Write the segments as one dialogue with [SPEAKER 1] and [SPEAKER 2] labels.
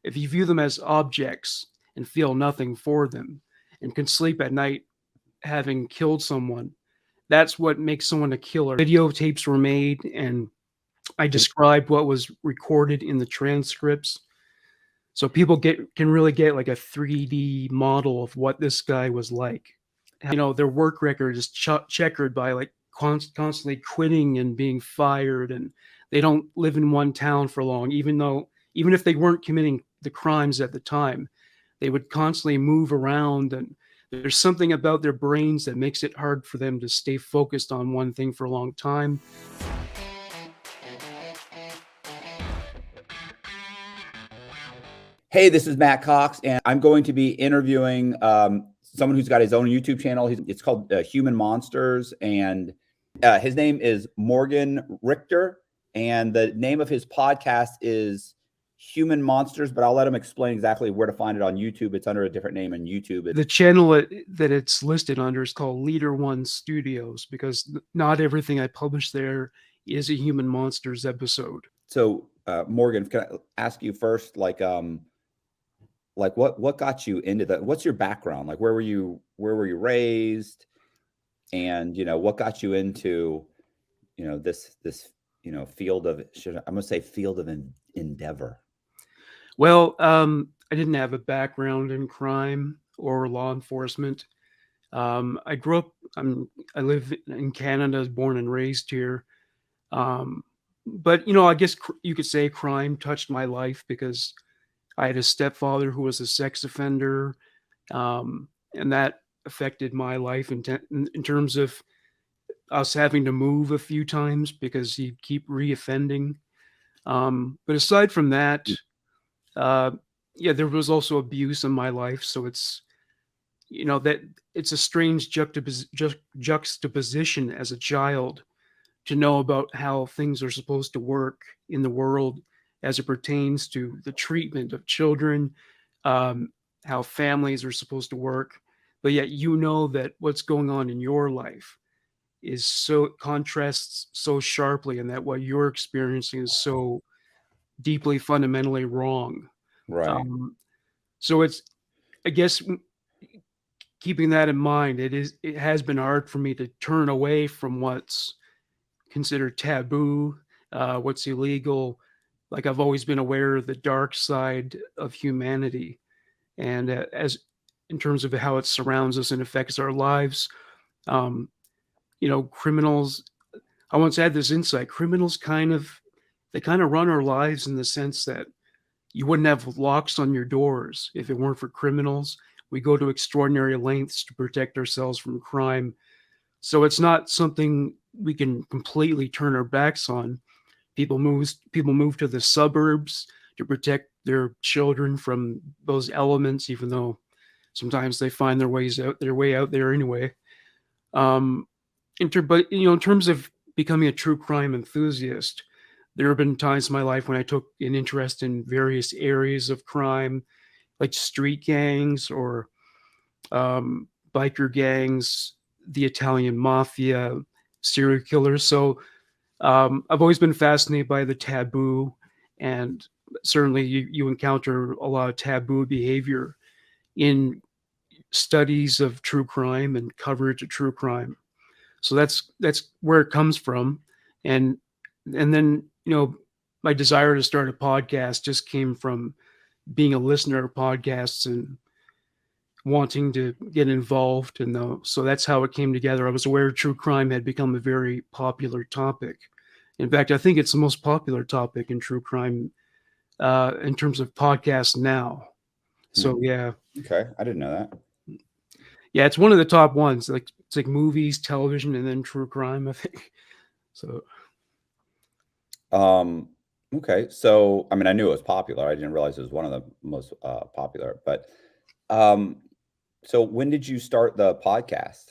[SPEAKER 1] if you view them as objects and feel nothing for them and can sleep at night having killed someone, that's what makes someone a killer. Videotapes were made, and I described what was recorded in the transcripts, so people can really get like a 3D model of what this guy was like. Their work record is checkered by like constantly quitting and being fired, and they don't live in one town for long, even if they weren't committing the crimes at the time, they would constantly move around, and there's something about their brains that makes it hard for them to stay focused on one thing for a long time.
[SPEAKER 2] Hey, this is Matt Cox, and I'm going to be interviewing someone who's got his own YouTube channel. It's called Human Monsters, and his name is Morgan Richter, and the name of his podcast is Human Monsters, but I'll let him explain exactly where to find it on YouTube. It's under a different name on YouTube.
[SPEAKER 1] The channel that it's listed under is called Leader One Studios, because not everything I publish there is a Human Monsters episode.
[SPEAKER 2] So, Morgan, can I ask you first, like what got you into that? What's your background? Like, where were you raised? And, what got you into, this field of, I'm going to say field of endeavor?
[SPEAKER 1] Well, I didn't have a background in crime or law enforcement. I grew up, I live in Canada, was born and raised here. But, I guess you could say crime touched my life because I had a stepfather who was a sex offender, and that affected my life in terms of us having to move a few times because he'd keep reoffending. But aside from that, there was also abuse in my life. So it's, that it's a strange juxtaposition as a child to know about how things are supposed to work in the world as it pertains to the treatment of children, how families are supposed to work, but yet that what's going on in your life contrasts so sharply, and that what you're experiencing is so deeply fundamentally wrong.
[SPEAKER 2] Right.
[SPEAKER 1] So it's, I guess, keeping that in mind, it has been hard for me to turn away from what's considered taboo, what's illegal. Like, I've always been aware of the dark side of humanity, and as in terms of how it surrounds us and affects our lives. Criminals. I once had this insight. Criminals kind of run our lives in the sense that you wouldn't have locks on your doors if it weren't for criminals. We go to extraordinary lengths to protect ourselves from crime. So it's not something we can completely turn our backs on. People move to the suburbs to protect their children from those elements, even though sometimes they find their way out there anyway. But in terms of becoming a true crime enthusiast, there have been times in my life when I took an interest in various areas of crime, like street gangs or biker gangs, the Italian mafia, serial killers. So I've always been fascinated by the taboo, and certainly you encounter a lot of taboo behavior in studies of true crime and coverage of true crime. So that's where it comes from. And then, my desire to start a podcast just came from being a listener of podcasts and wanting to get involved. And so that's how it came together. I was aware true crime had become a very popular topic. In fact, I think it's the most popular topic in true crime in terms of podcasts now. So, yeah.
[SPEAKER 2] Okay. I didn't know that.
[SPEAKER 1] Yeah, it's one of the top ones. It's like movies, television, and then true crime, I think. So,
[SPEAKER 2] okay. So, I mean, I knew it was popular. I didn't realize it was one of the most popular. But so when did you start the podcast?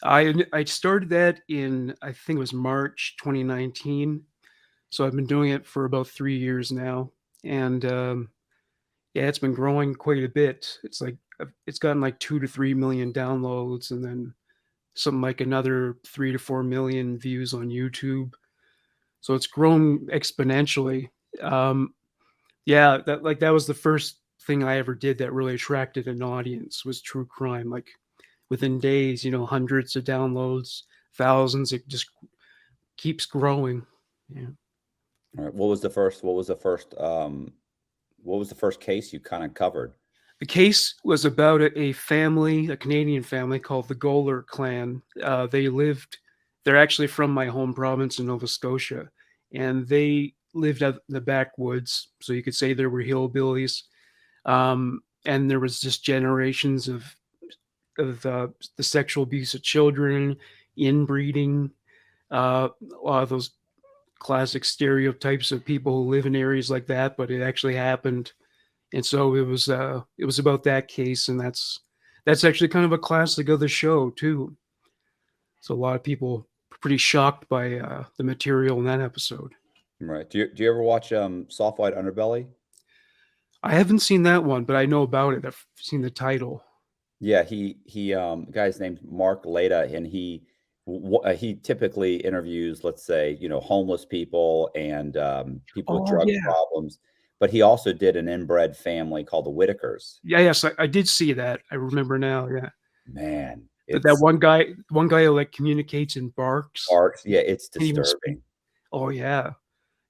[SPEAKER 1] I started that in, I think it was March 2019. So I've been doing it for about 3 years now, and it's been growing quite a bit. It's gotten like 2 to 3 million downloads, and then something like another 3 to 4 million views on YouTube. So it's grown exponentially. The Yeah, that was the first thing I ever did that really attracted an audience was true crime. Like within days, hundreds of downloads, thousands. It just keeps growing. Yeah.
[SPEAKER 2] All right. What was the first case you kind of covered?
[SPEAKER 1] The case was about a family, a Canadian family called the Goler clan. They're actually from my home province in Nova Scotia, and they lived out in the backwoods. So you could say there were hillbillies. And there was just generations of the sexual abuse of children, inbreeding, a lot of those classic stereotypes of people who live in areas like that, but it actually happened. And so it was about that case, and that's actually kind of a classic of the show too. So a lot of people were pretty shocked by the material in that episode.
[SPEAKER 2] Right. Do you ever watch Soft White Underbelly?
[SPEAKER 1] I haven't seen that one, but I know about it. I've seen the title.
[SPEAKER 2] Yeah, the guy's named Mark Leda, and he typically interviews, let's say, homeless people and people with
[SPEAKER 1] Oh
[SPEAKER 2] drug
[SPEAKER 1] yeah,
[SPEAKER 2] problems. But he also did an inbred family called the Whitakers.
[SPEAKER 1] yeah, yes, I did see that. I remember now. Yeah,
[SPEAKER 2] Man,
[SPEAKER 1] that
[SPEAKER 2] it's
[SPEAKER 1] one guy who like communicates in barks.
[SPEAKER 2] art. Yeah, it's
[SPEAKER 1] Can't even speak.
[SPEAKER 2] disturbing.
[SPEAKER 1] Oh yeah,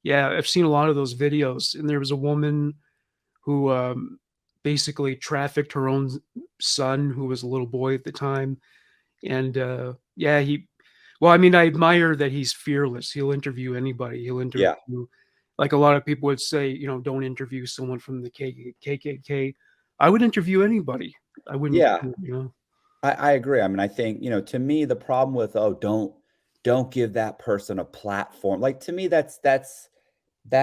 [SPEAKER 1] yeah. I've seen a lot of those videos, and there was a woman who basically trafficked her own son, who was a little boy at the time. And yeah, well, I mean, I admire that he's fearless. He'll interview anybody. He'll
[SPEAKER 2] Yeah,
[SPEAKER 1] interview, like a lot of people would say, don't interview someone from the KKK. I would interview anybody. I wouldn't,
[SPEAKER 2] yeah. I agree. I mean, I think, to me, the problem with, oh, don't give that person a platform. Like, to me, that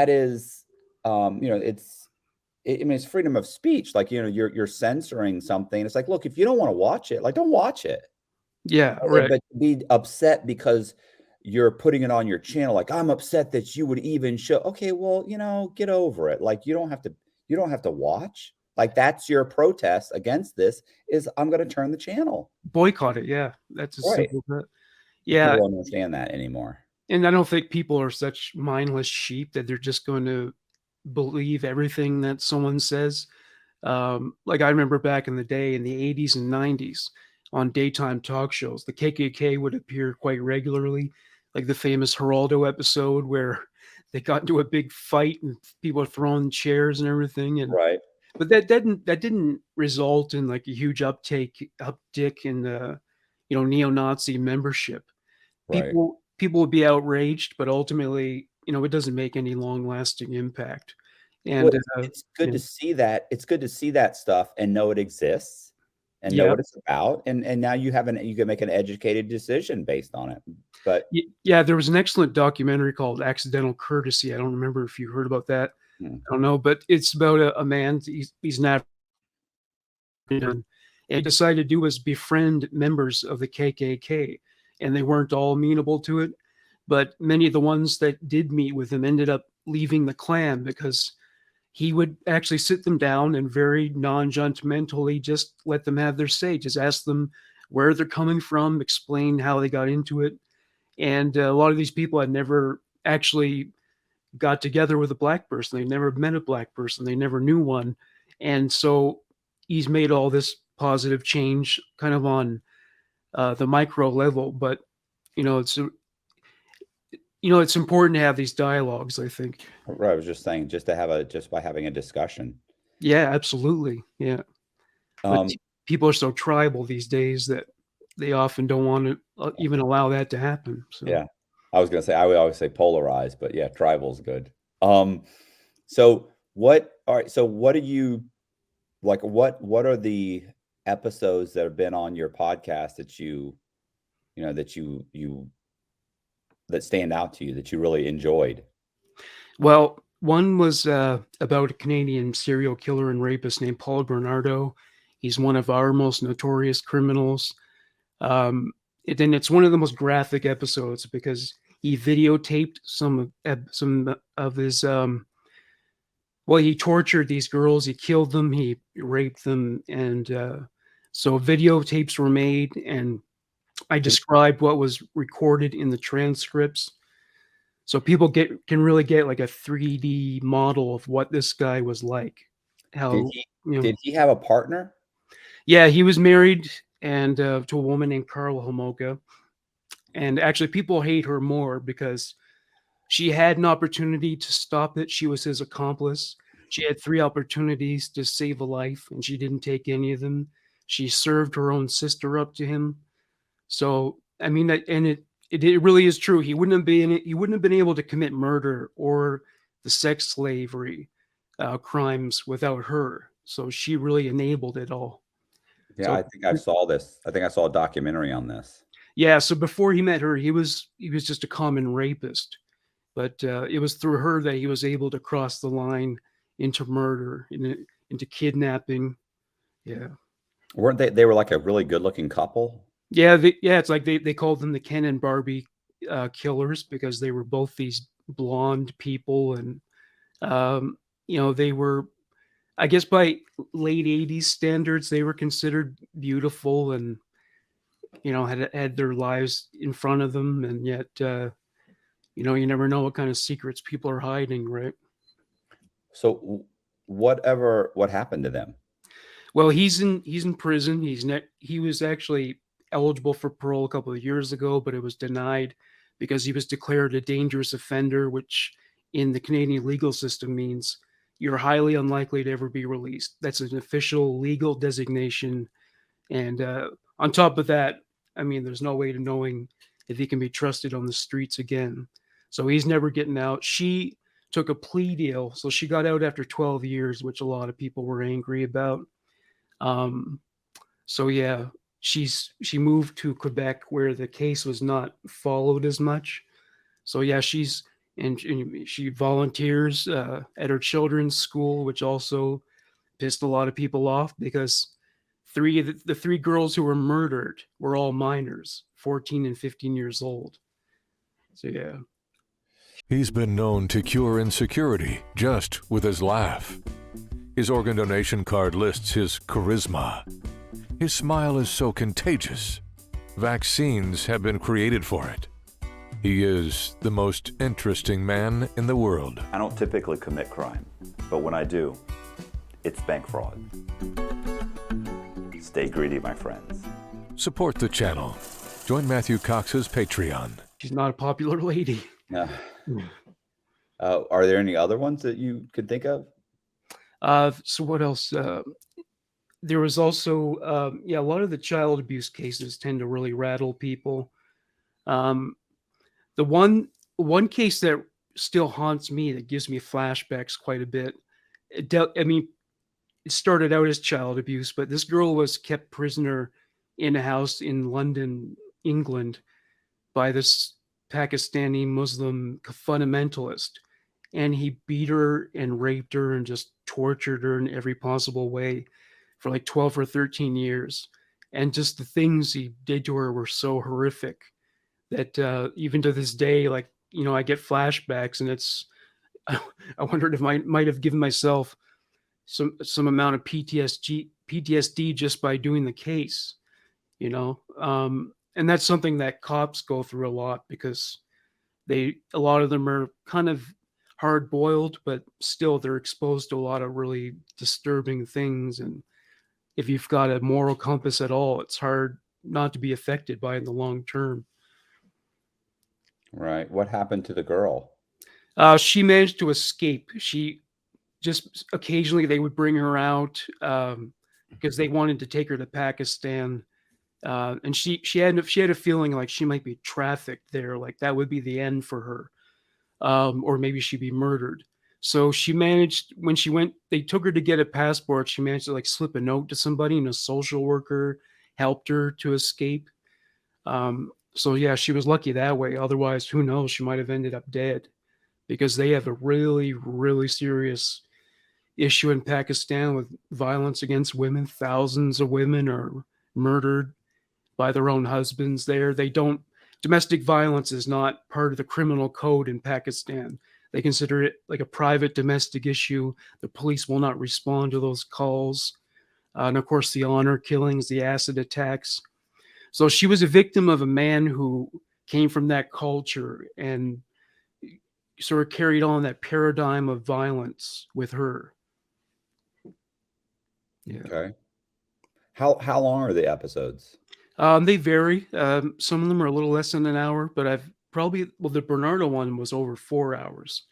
[SPEAKER 2] is, I mean, it's freedom of speech. Like, you're censoring something. It's like, look, if you don't want to watch it, like, don't watch it.
[SPEAKER 1] yeah, right.
[SPEAKER 2] But to be upset because you're putting it on your channel, like, I'm upset that you would even show. Okay, well, get over it. Like, you don't have to watch. Like, that's your protest against this is I'm going to turn the channel.
[SPEAKER 1] Boycott it. Yeah, that's as
[SPEAKER 2] Right.
[SPEAKER 1] simple as that.
[SPEAKER 2] People
[SPEAKER 1] Yeah,
[SPEAKER 2] don't understand that anymore.
[SPEAKER 1] and I don't think people are such mindless sheep that they're just going to believe everything that someone says. Like I remember back in the day in the 80s and 90s on daytime talk shows, the KKK would appear quite regularly, like the famous Geraldo episode where they got into a big fight and people were throwing chairs and everything. And
[SPEAKER 2] Right.
[SPEAKER 1] but that didn't result in like a huge uptick in neo-Nazi membership.
[SPEAKER 2] Right.
[SPEAKER 1] People would be outraged, but ultimately, it doesn't make any long-lasting impact.
[SPEAKER 2] Well,
[SPEAKER 1] And
[SPEAKER 2] it's good to see that. It's good to see that stuff and know it exists and know
[SPEAKER 1] yeah,
[SPEAKER 2] what it's about. And now you can make an educated decision based on it. But
[SPEAKER 1] yeah, there was an excellent documentary called Accidental Courtesy. I don't remember if you heard about that.
[SPEAKER 2] hmm,
[SPEAKER 1] I don't know, but it's about a man. He's not, and he decided to do was befriend members of the KKK, and they weren't all amenable to it. But many of the ones that did meet with him ended up leaving the clan because he would actually sit them down and very non-judgmentally just let them have their say, just ask them where they're coming from, explain how they got into it. And a lot of these people had never actually got together with a black person. They never met a black person. They never knew one. And so he's made all this positive change kind of on the micro level. But, you know, it's, it's important to have these dialogues, I think.
[SPEAKER 2] right, I was just saying, just by having a discussion.
[SPEAKER 1] Yeah, absolutely. Yeah. But
[SPEAKER 2] Um,
[SPEAKER 1] people are so tribal these days that they often don't want to even allow that to happen. So,
[SPEAKER 2] yeah, I was gonna say I would always say polarized, but yeah, tribal's good. So all right, so what do you like? What are the episodes that have been on your podcast that you that stand out to you that you really enjoyed?
[SPEAKER 1] well, one was about a Canadian serial killer and rapist named Paul Bernardo. He's one of our most notorious criminals. And it's one of the most graphic episodes because he videotaped some of his. Well, he tortured these girls. He killed them. He raped them, and so videotapes were made, and I
[SPEAKER 2] Can
[SPEAKER 1] described what was recorded in the transcripts. So people can really get like a 3D model of what this guy was like.
[SPEAKER 2] Did
[SPEAKER 1] How,
[SPEAKER 2] he
[SPEAKER 1] you know,
[SPEAKER 2] did he have a partner?
[SPEAKER 1] yeah, he was married and to a woman named Carla Homolka. And actually, people hate her more because she had an opportunity to stop it. She was his accomplice. She had 3 opportunities to save a life, and she didn't take any of them. She served her own sister up to him. So, I mean, it really is true. He wouldn't have been able to commit murder or the sex slavery crimes without her. So she really enabled it all.
[SPEAKER 2] Yeah,
[SPEAKER 1] So
[SPEAKER 2] I think I saw this. I think I saw a documentary on this.
[SPEAKER 1] yeah, so before he met her, he was just a common rapist. But it was through her that he was able to cross the line into murder, into kidnapping. Yeah,
[SPEAKER 2] Weren't they were like a really good-looking couple?
[SPEAKER 1] yeah, it's like they called them the Ken and Barbie killers because they were both these blonde people, and um, they were, I guess, by late '80s standards, they were considered beautiful and had their lives in front of them, and yet you never know what kind of secrets people are hiding, right?
[SPEAKER 2] So what happened to them?
[SPEAKER 1] Well, he's in prison. He was actually eligible for parole a couple of years ago, but it was denied because he was declared a dangerous offender, which in the Canadian legal system means you're highly unlikely to ever be released. That's an official legal designation. And on top of that, I mean, there's no way to knowing if he can be trusted on the streets again. So he's never getting out. She took a plea deal, so she got out after 12 years, which a lot of people were angry about. Um, so yeah, she moved to Quebec where the case was not followed as much. So yeah, and she volunteers at her children's school, which also pissed a lot of people off because the 3 girls who were murdered were all minors, 14 and 15 years old. So yeah.
[SPEAKER 3] He's been known to cure insecurity just with his laugh. His organ donation card lists his charisma. His smile is so contagious. Vaccines have been created for it. He is the most interesting man in the world.
[SPEAKER 4] I don't typically commit crime, but when I do, it's bank fraud. Stay greedy, my friends.
[SPEAKER 3] Support the channel. Join Matthew Cox's Patreon.
[SPEAKER 1] She's not a popular lady.
[SPEAKER 2] No. Are there any other ones that you could think of?
[SPEAKER 1] So what else? There was also, a lot of the child abuse cases tend to really rattle people. The one case that still haunts me, that gives me flashbacks quite a bit. It started out as child abuse, but this girl was kept prisoner in a house in London, England, by this Pakistani Muslim fundamentalist. And he beat her and raped her and just tortured her in every possible way for like 12 or 13 years. And just the things he did to her were so horrific that even to this day, like, I get flashbacks, and I wondered if I might have given myself some amount of PTSD just by doing the case, and that's something that cops go through a lot because a lot of them are kind of hard boiled, but still they're exposed to a lot of really disturbing things. And if you've got a moral compass at all, it's hard not to be affected by it in the long term.
[SPEAKER 2] Right. What happened to the girl?
[SPEAKER 1] She managed to escape. She just occasionally they would bring her out because they wanted to take her to Pakistan. And she had a feeling like she might be trafficked there, like that would be the end for her, or maybe she'd be murdered. So she managed, when she went, they took her to get a passport. She managed to like slip a note to somebody, and a social worker helped her to escape. So yeah, she was lucky that way. Otherwise, who knows? She might have ended up dead because they have a really, really serious issue in Pakistan with violence against women. Thousands of women are murdered by their own husbands there. Domestic violence is not part of the criminal code in Pakistan. They consider it like a private domestic issue. The police will not respond to those calls. And of course, the honor killings, the acid attacks. So she was a victim of a man who came from that culture, and sort of carried on that paradigm of violence with her. Yeah.
[SPEAKER 2] Okay. How long are the episodes?
[SPEAKER 1] They vary. Some of them are a little less than an hour, but the Bernardo one was over 4 hours.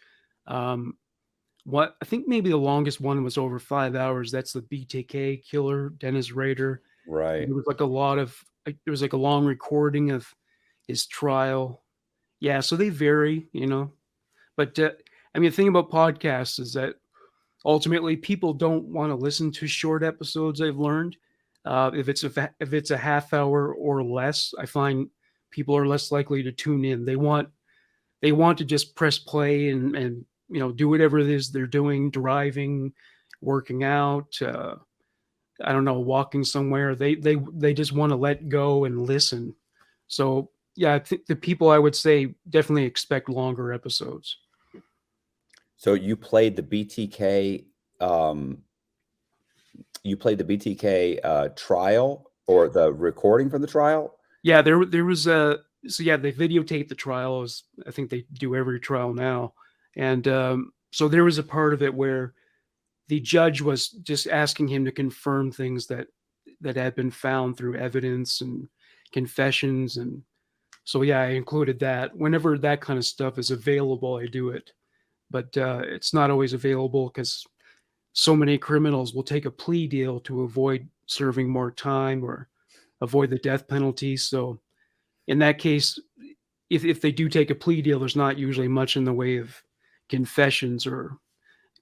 [SPEAKER 1] What I think maybe the longest one was over 5 hours. That's the BTK killer, Dennis Rader.
[SPEAKER 2] Right.
[SPEAKER 1] There was there was like a long recording of his trial. Yeah, so they vary, But I mean, the thing about podcasts is that ultimately people don't want to listen to short episodes. I've learned if it's a half hour or less, I find people are less likely to tune in. They want to just press play and do whatever it is they're doing, driving, working out, I don't know, walking somewhere. They just want to let go and listen. So yeah, I think the people, I would say, definitely expect longer episodes.
[SPEAKER 2] So you played the BTK trial, or the recording from the trial?
[SPEAKER 1] Yeah, there was they videotaped the trial, as I think they do every trial now. And so there was a part of it where the judge was just asking him to confirm things that had been found through evidence and confessions. And so, yeah, I included that. Whenever that kind of stuff is available, I do it. But it's not always available because so many criminals will take a plea deal to avoid serving more time or avoid the death penalty. So in that case, if they do take a plea deal, there's not usually much in the way of confessions or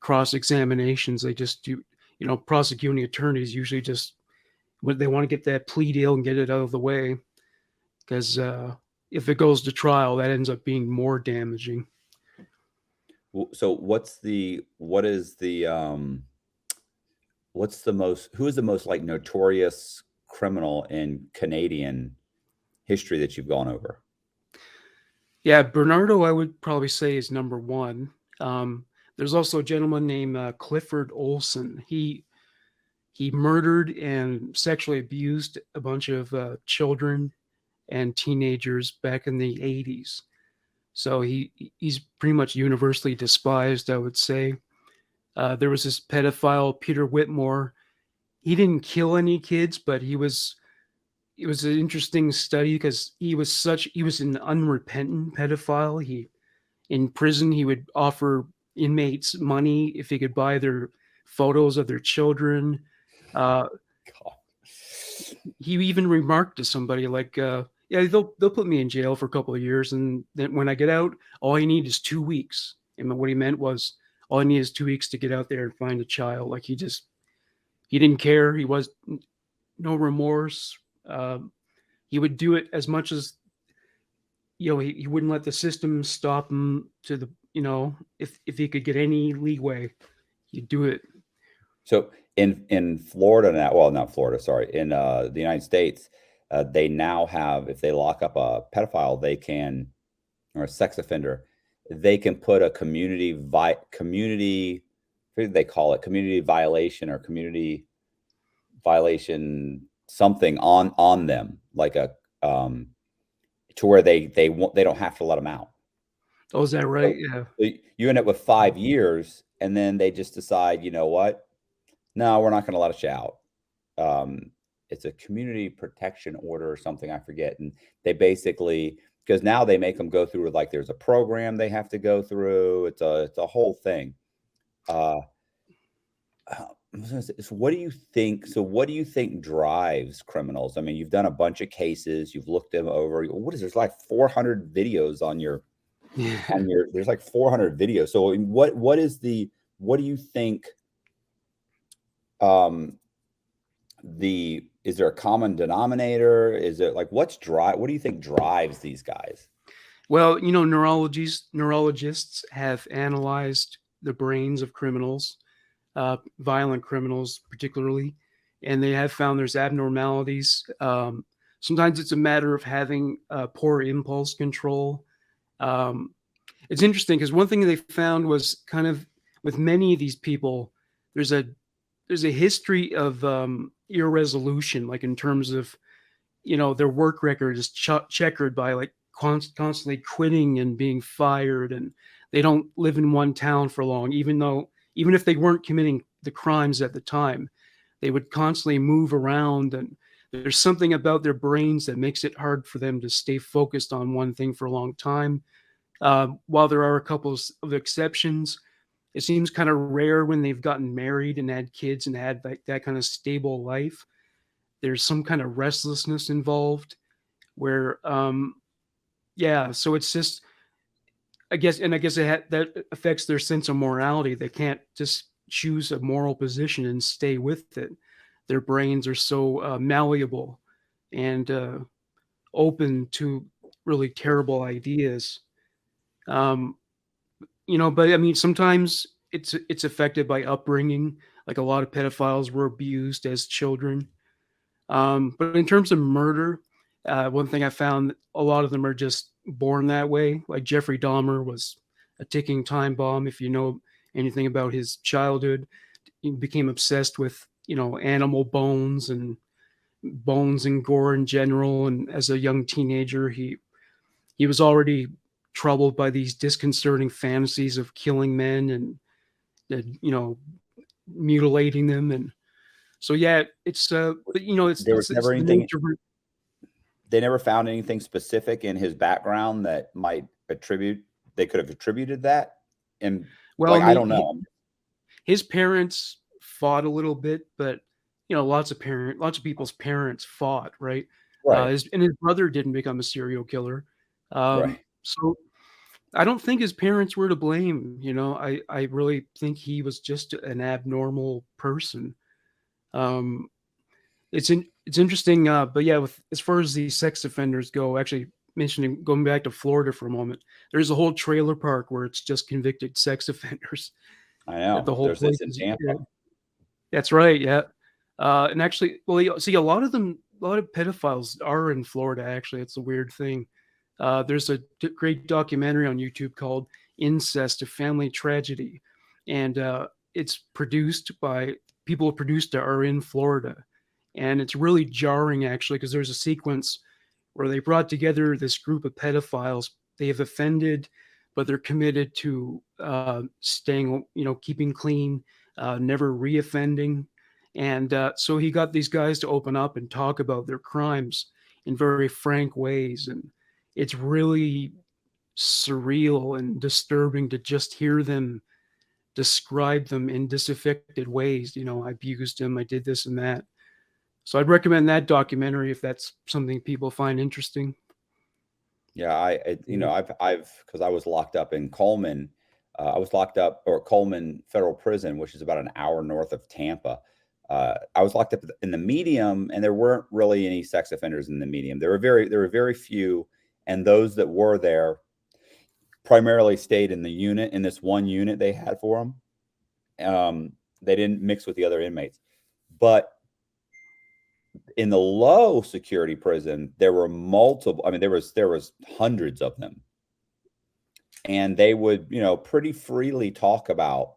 [SPEAKER 1] cross-examinations. They just do, prosecuting attorneys usually just, they want to get that plea deal and get it out of the way, because if it goes to trial, that ends up being more damaging.
[SPEAKER 2] So who is the most like notorious criminal in Canadian history that you've gone over?
[SPEAKER 1] Yeah, Bernardo, I would probably say, is number one. There's also a gentleman named Clifford Olson. He murdered and sexually abused a bunch of children and teenagers back in the 80s. So he's pretty much universally despised, I would say. There was this pedophile, Peter Whitmore. He didn't kill any kids, but it was an interesting study because he was an unrepentant pedophile. In prison, he would offer inmates money if he could buy their photos of their children. He even remarked to somebody like, yeah, they'll put me in jail for a couple of years, and then when I get out, all I need is 2 weeks. And what he meant was, all I need is 2 weeks to get out there and find a child. Like, he didn't care. He was no remorse. He would do it as much as, he wouldn't let the system stop him to the, if he could get any leeway, he'd do it.
[SPEAKER 2] So in Florida now, well, not Florida, sorry, in the United States, they now have, if they lock up a pedophile, or a sex offender, they can put a community they call it community violation or community violation something on them, like a to where they don't have to let them out.
[SPEAKER 1] Oh, is that right?
[SPEAKER 2] So
[SPEAKER 1] yeah.
[SPEAKER 2] you end up with 5 years, and then they just decide, you know what? No, we're not going to let you out. It's a community protection order or something, I forget. And they basically, because now they make them go through, like, there's a program they have to go through. It's a whole thing. So what do you think? So what do you think drives criminals? I mean, you've done a bunch of cases, you've looked them over. There's like 400 videos on your, there's like 400 videos. So what do you think? Is there a common denominator? Is it like, what do you think drives these guys?
[SPEAKER 1] Well, neurologists have analyzed the brains of criminals, violent criminals particularly, and they have found there's abnormalities. Sometimes it's a matter of having poor impulse control. It's interesting because one thing they found was, kind of with many of these people, there's a history of irresolution, like in terms of, their work record is checkered by, like, constantly quitting and being fired, and they don't live in one town for long, even if they weren't committing the crimes at the time, they would constantly move around, and there's something about their brains that makes it hard for them to stay focused on one thing for a long time. While there are a couple of exceptions, it seems kind of rare when they've gotten married and had kids and had that kind of stable life. There's some kind of restlessness involved where, yeah, so it's just, I guess that affects their sense of morality. They can't just choose a moral position and stay with it. Their brains are so malleable and open to really terrible ideas. Um, but I mean, sometimes it's affected by upbringing. Like a lot of pedophiles were abused as children. But in terms of murder, one thing I found, a lot of them are just born that way. Like Jeffrey Dahmer was a ticking time bomb. If you know anything about his childhood, he became obsessed with, animal bones and gore in general. And as a young teenager, he was already troubled by these disconcerting fantasies of killing men and mutilating them. And so, yeah, but
[SPEAKER 2] There was never
[SPEAKER 1] it's the
[SPEAKER 2] anything.
[SPEAKER 1] nature of it.
[SPEAKER 2] They never found anything specific in his background that they could have attributed that. And
[SPEAKER 1] Well,
[SPEAKER 2] I don't know.
[SPEAKER 1] His parents fought a little bit, but lots of people's parents fought, right?
[SPEAKER 2] Right.
[SPEAKER 1] His brother didn't become a serial killer.
[SPEAKER 2] Right.
[SPEAKER 1] So I don't think his parents were to blame. I really think he was just an abnormal person. Um, it's interesting, but yeah, as far as the sex offenders go, actually going back to Florida for a moment, there's a whole trailer park where it's just convicted sex offenders.
[SPEAKER 2] I know.
[SPEAKER 1] The whole
[SPEAKER 2] There's
[SPEAKER 1] place
[SPEAKER 2] this in
[SPEAKER 1] is,
[SPEAKER 2] Tampa.
[SPEAKER 1] yeah, that's right, yeah. And actually, well, see, a lot of pedophiles are in Florida. Actually, it's a weird thing. There's a great documentary on YouTube called "Incest: A Family Tragedy," and it's produced by people who produced it are in Florida, and it's really jarring actually because there's a sequence where they brought together this group of pedophiles. They have offended, but they're committed to staying, keeping clean, never reoffending. And so he got these guys to open up and talk about their crimes in very frank ways. And it's really surreal and disturbing to just hear them describe them in disaffected ways. I abused him, I did this and that. So I'd recommend that documentary if that's something people find interesting.
[SPEAKER 2] Yeah, because I was locked up in Coleman. I was locked up, or Coleman Federal Prison, which is about an hour north of Tampa. I was locked up in the medium, and there weren't really any sex offenders in the medium. There were very few, and those that were there primarily stayed in this one unit they had for them. They didn't mix with the other inmates, but in the low security prison, there were multiple. I mean, there was hundreds of them, and they would, pretty freely talk about.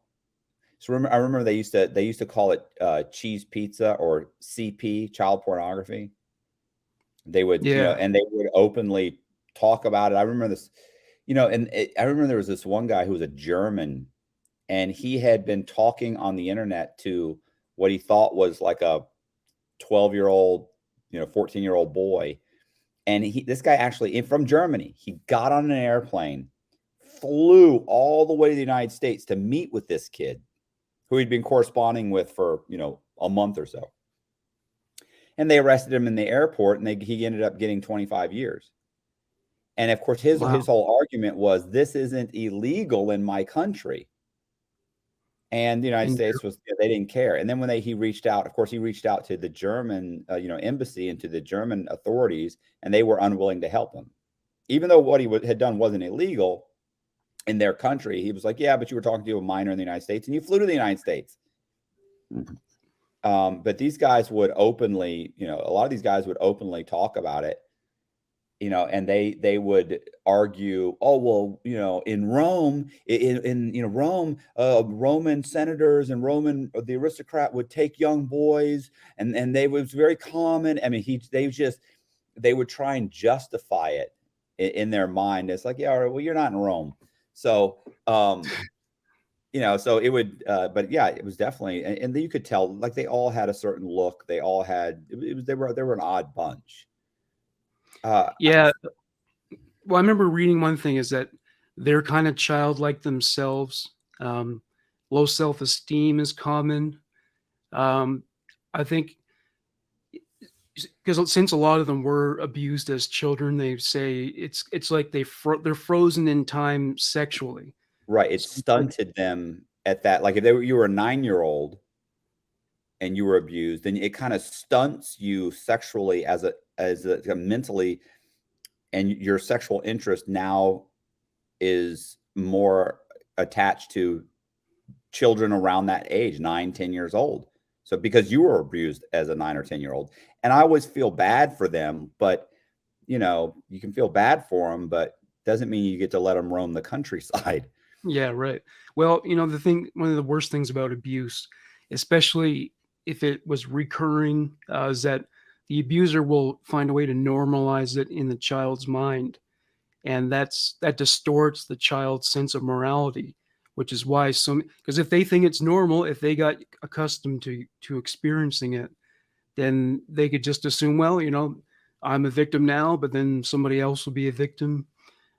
[SPEAKER 2] So I remember they used to call it cheese pizza, or CP, child pornography. They would, and they would openly talk about it. I remember this, I remember there was this one guy who was a German, and he had been talking on the internet to what he thought was like a 12-year-old, 14-year-old boy. And this guy actually from Germany, he got on an airplane, flew all the way to the United States to meet with this kid who he'd been corresponding with for, a month or so. And they arrested him in the airport, and he ended up getting 25 years. And of course, his whole argument was, this isn't illegal in my country. And the United States they didn't care. And then when he reached out, of course, he reached out to the German, embassy and to the German authorities, and they were unwilling to help him. Even though what he had done wasn't illegal in their country, he was like, yeah, but you were talking to a minor in the United States, and you flew to the United States. But these guys would openly, a lot of these guys would openly talk about it. And they would argue, oh, well, in Rome, in Rome, Roman senators and the aristocrat would take young boys, and was very common. I mean, they would try and justify it in their mind. It's like, yeah, all right, well, you're not in Rome. So, so it would, but yeah, it was definitely, and then you could tell, like, they all had a certain look. They all had, they were an odd bunch.
[SPEAKER 1] Yeah. Well, I remember reading one thing is that they're kind of childlike themselves. Um, Low self-esteem is common. I think because since a lot of them were abused as children, they say it's like they're frozen in time sexually.
[SPEAKER 2] Right. It
[SPEAKER 1] So it's like,
[SPEAKER 2] stunted them at that. Like if you were a 9-year-old and you were abused, then it kind of stunts you sexually as a mentally, and your sexual interest now is more attached to children around that age, 9, 10 years old. So because you were abused as a 9 or 10-year-old, and I always feel bad for them, but you can feel bad for them, but doesn't mean you get to let them roam the countryside.
[SPEAKER 1] yeah, right. Well, one of the worst things about abuse, especially if it was recurring, is that the abuser will find a way to normalize it in the child's mind, and that distorts the child's sense of morality, which is why because if they think it's normal, if they got accustomed to experiencing it, then they could just assume, well, I'm a victim now, but then somebody else will be a victim.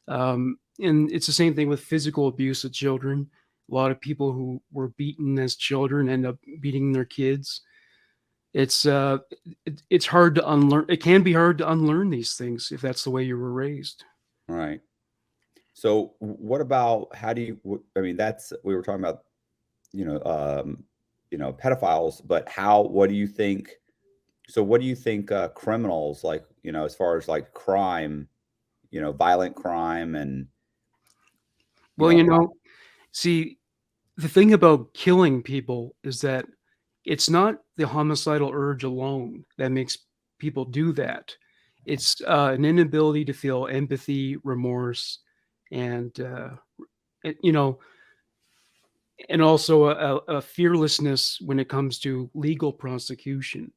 [SPEAKER 1] And it's the same thing with physical abuse of children. A lot of people who were beaten as children end up beating their kids. It's hard to unlearn. It can be hard to unlearn these things if that's the way you were raised.
[SPEAKER 2] Right. So what about, how do you, I mean, we were talking about, pedophiles, but what do you think? So what do you think criminals, like, as far as like crime, violent crime and,
[SPEAKER 1] Well,
[SPEAKER 2] know,
[SPEAKER 1] see, the thing about killing people is that it's not the homicidal urge alone that makes people do that. It's an inability to feel empathy, remorse, and it- you know, and also a fearlessness when it comes to legal prosecution.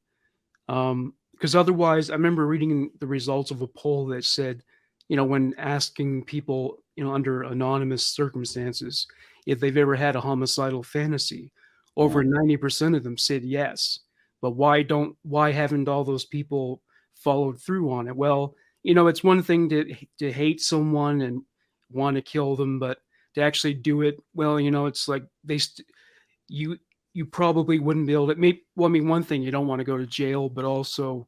[SPEAKER 1] Because otherwise, I remember reading the results of a poll that said, when asking people, under anonymous circumstances, if they've ever had a homicidal fantasy, over 90% of them said yes. But why haven't all those people followed through on it? Well, it's one thing to hate someone and want to kill them, but to actually do it, well, it's like you you probably wouldn't be able to well, I mean, one thing, you don't want to go to jail, but also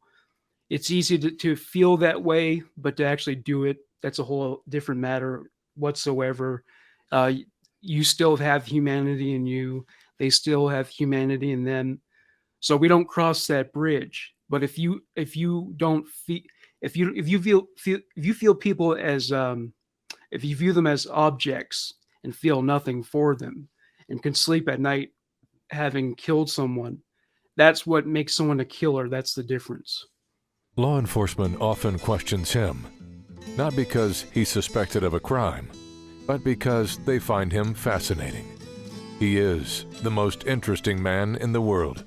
[SPEAKER 1] it's easy to feel that way, but to actually do it, that's a whole different matter whatsoever. You still have humanity in you. They still have humanity in them. So we don't cross that bridge. But if you don't feel if you feel people as if you view them as objects and feel nothing for them and can sleep at night having killed someone, that's what makes someone a killer. That's the difference.
[SPEAKER 3] Law enforcement often questions him, not because he's suspected of a crime, but because they find him fascinating. He is the most interesting man in the world.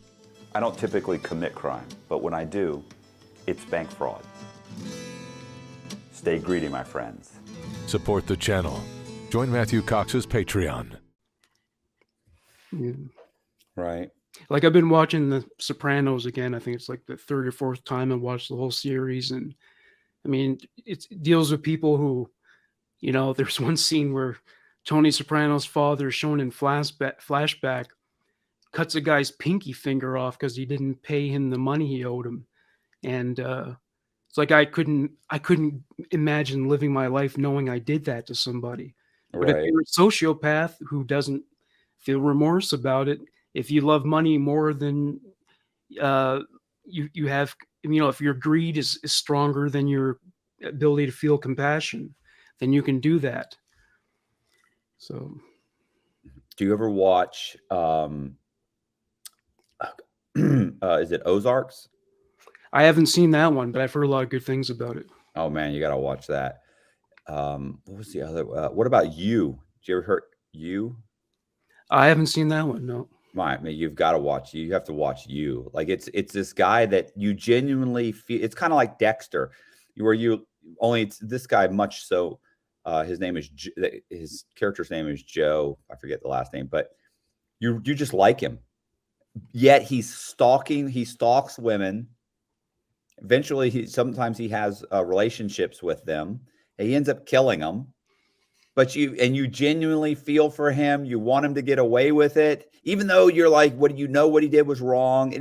[SPEAKER 4] I don't typically commit crime, but when I do, it's bank fraud. Stay greedy, my friends.
[SPEAKER 3] Support the channel. Join Matthew Cox's Patreon.
[SPEAKER 1] Yeah.
[SPEAKER 2] right.
[SPEAKER 1] Like, I've been watching The Sopranos again. I think it's like the third or fourth time I watched the whole series. And I mean, it deals with people who, there's one scene where Tony Soprano's father, shown in flashback, cuts a guy's pinky finger off because he didn't pay him the money he owed him. And it's like I couldn't imagine living my life knowing I did that to somebody. But if
[SPEAKER 2] Right.
[SPEAKER 1] you're a sociopath who doesn't feel remorse about it, if you love money more than you have, if your greed is stronger than your ability to feel compassion, then you can do that. So,
[SPEAKER 2] Do you ever watch, is it Ozarks?
[SPEAKER 1] I haven't seen that one, but I've heard a lot of good things about it.
[SPEAKER 2] Oh man, you got to watch that. What was the other, what about You? Did you ever hear You?
[SPEAKER 1] I haven't seen that one. No.
[SPEAKER 2] I mean, you've got to watch. You have to watch You. Like it's this guy that you genuinely feel. It's kind of like Dexter, where you only it's this guy much so His name is his character's name is Joe. I forget the last name, but you just like him. Yet he's stalking. He stalks women. Eventually, sometimes he has relationships with them. And he ends up killing them. But you genuinely feel for him. You want him to get away with it, even though you're like, what he did was wrong.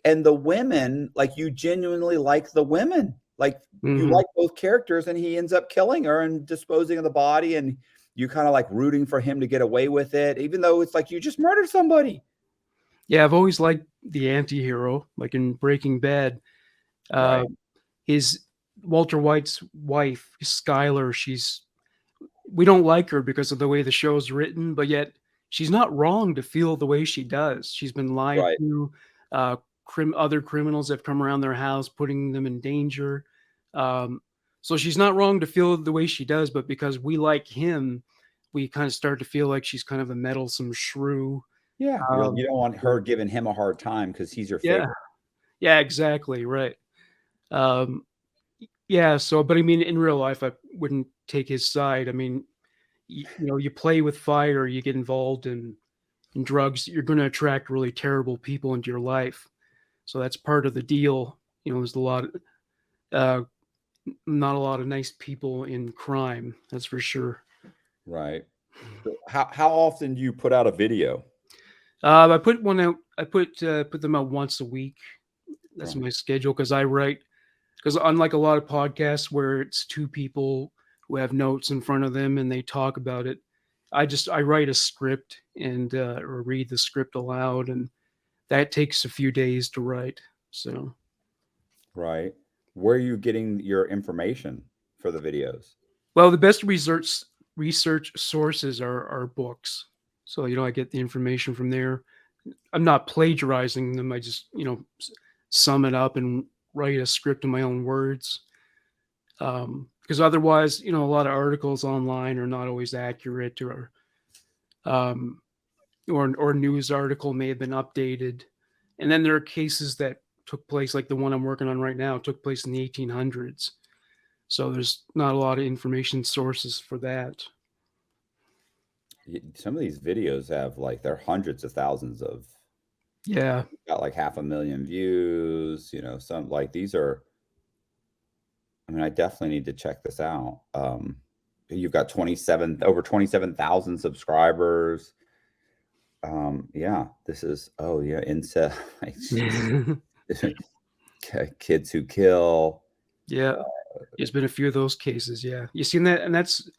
[SPEAKER 2] And the women, like, you genuinely like the women. Like, you like both characters, and he ends up killing her and disposing of the body, and you kind of like rooting for him to get away with it, even though it's like you just murdered somebody.
[SPEAKER 1] Yeah, I've always liked the anti-hero, like in Breaking Bad.
[SPEAKER 2] Right.
[SPEAKER 1] His Walter White's wife, Skylar, we don't like her because of the way the show's written, but yet she's not wrong to feel the way she does. She's been lied
[SPEAKER 2] Right.
[SPEAKER 1] to. Other criminals have come around their house, putting them in danger. So she's not wrong to feel the way she does, but because we like him, we kind of start to feel like she's kind of a meddlesome shrew.
[SPEAKER 2] Yeah. You don't want her giving him a hard time because he's your favorite.
[SPEAKER 1] Yeah, exactly. Right. Yeah. So, but I mean, in real life, I wouldn't take his side. I mean, you play with fire, you get involved in drugs, you're going to attract really terrible people into your life. So that's part of the deal. There's not a lot of nice people in crime. That's for sure.
[SPEAKER 2] Right. So how often do you put out a video?
[SPEAKER 1] I put one out. I put them out once a week. That's my schedule because unlike a lot of podcasts where it's two people who have notes in front of them and they talk about it, I write a script and or read the script aloud, and that takes a few days to write. So,
[SPEAKER 2] right. Where are you getting your information for the videos?
[SPEAKER 1] Well, the best research sources are books. So, I get the information from there. I'm not plagiarizing them. I just, sum it up and write a script in my own words. Because otherwise, a lot of articles online are not always accurate, or news article may have been updated. And then there are cases that took place, like the one I'm working on right now, took place in the 1800s. So there's not a lot of information sources for that.
[SPEAKER 2] Some of these videos have they're hundreds of thousands of, got like 500,000 views, some these are, I mean, I definitely need to check this out. You've got over 27,000 subscribers. Yeah, this is, kids who kill.
[SPEAKER 1] Yeah, there's been a few of those cases. Yeah, you seen that, and that's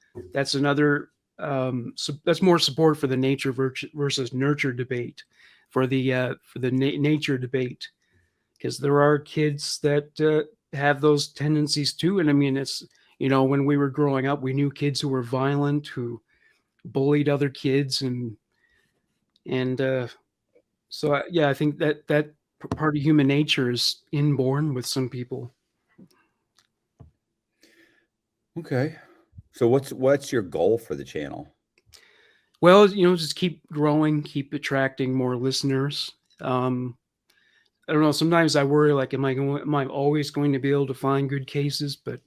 [SPEAKER 1] another. So that's more support for the nature versus nurture debate, for the nature debate, because there are kids that have those tendencies too. And I mean, it's when we were growing up, we knew kids who were violent, who bullied other kids, and so I think that part of human nature is inborn with some people.
[SPEAKER 2] Okay. So what's your goal for the channel?
[SPEAKER 1] Well, just keep growing, keep attracting more listeners. I don't know. Sometimes I worry, like, am I always going to be able to find good cases? But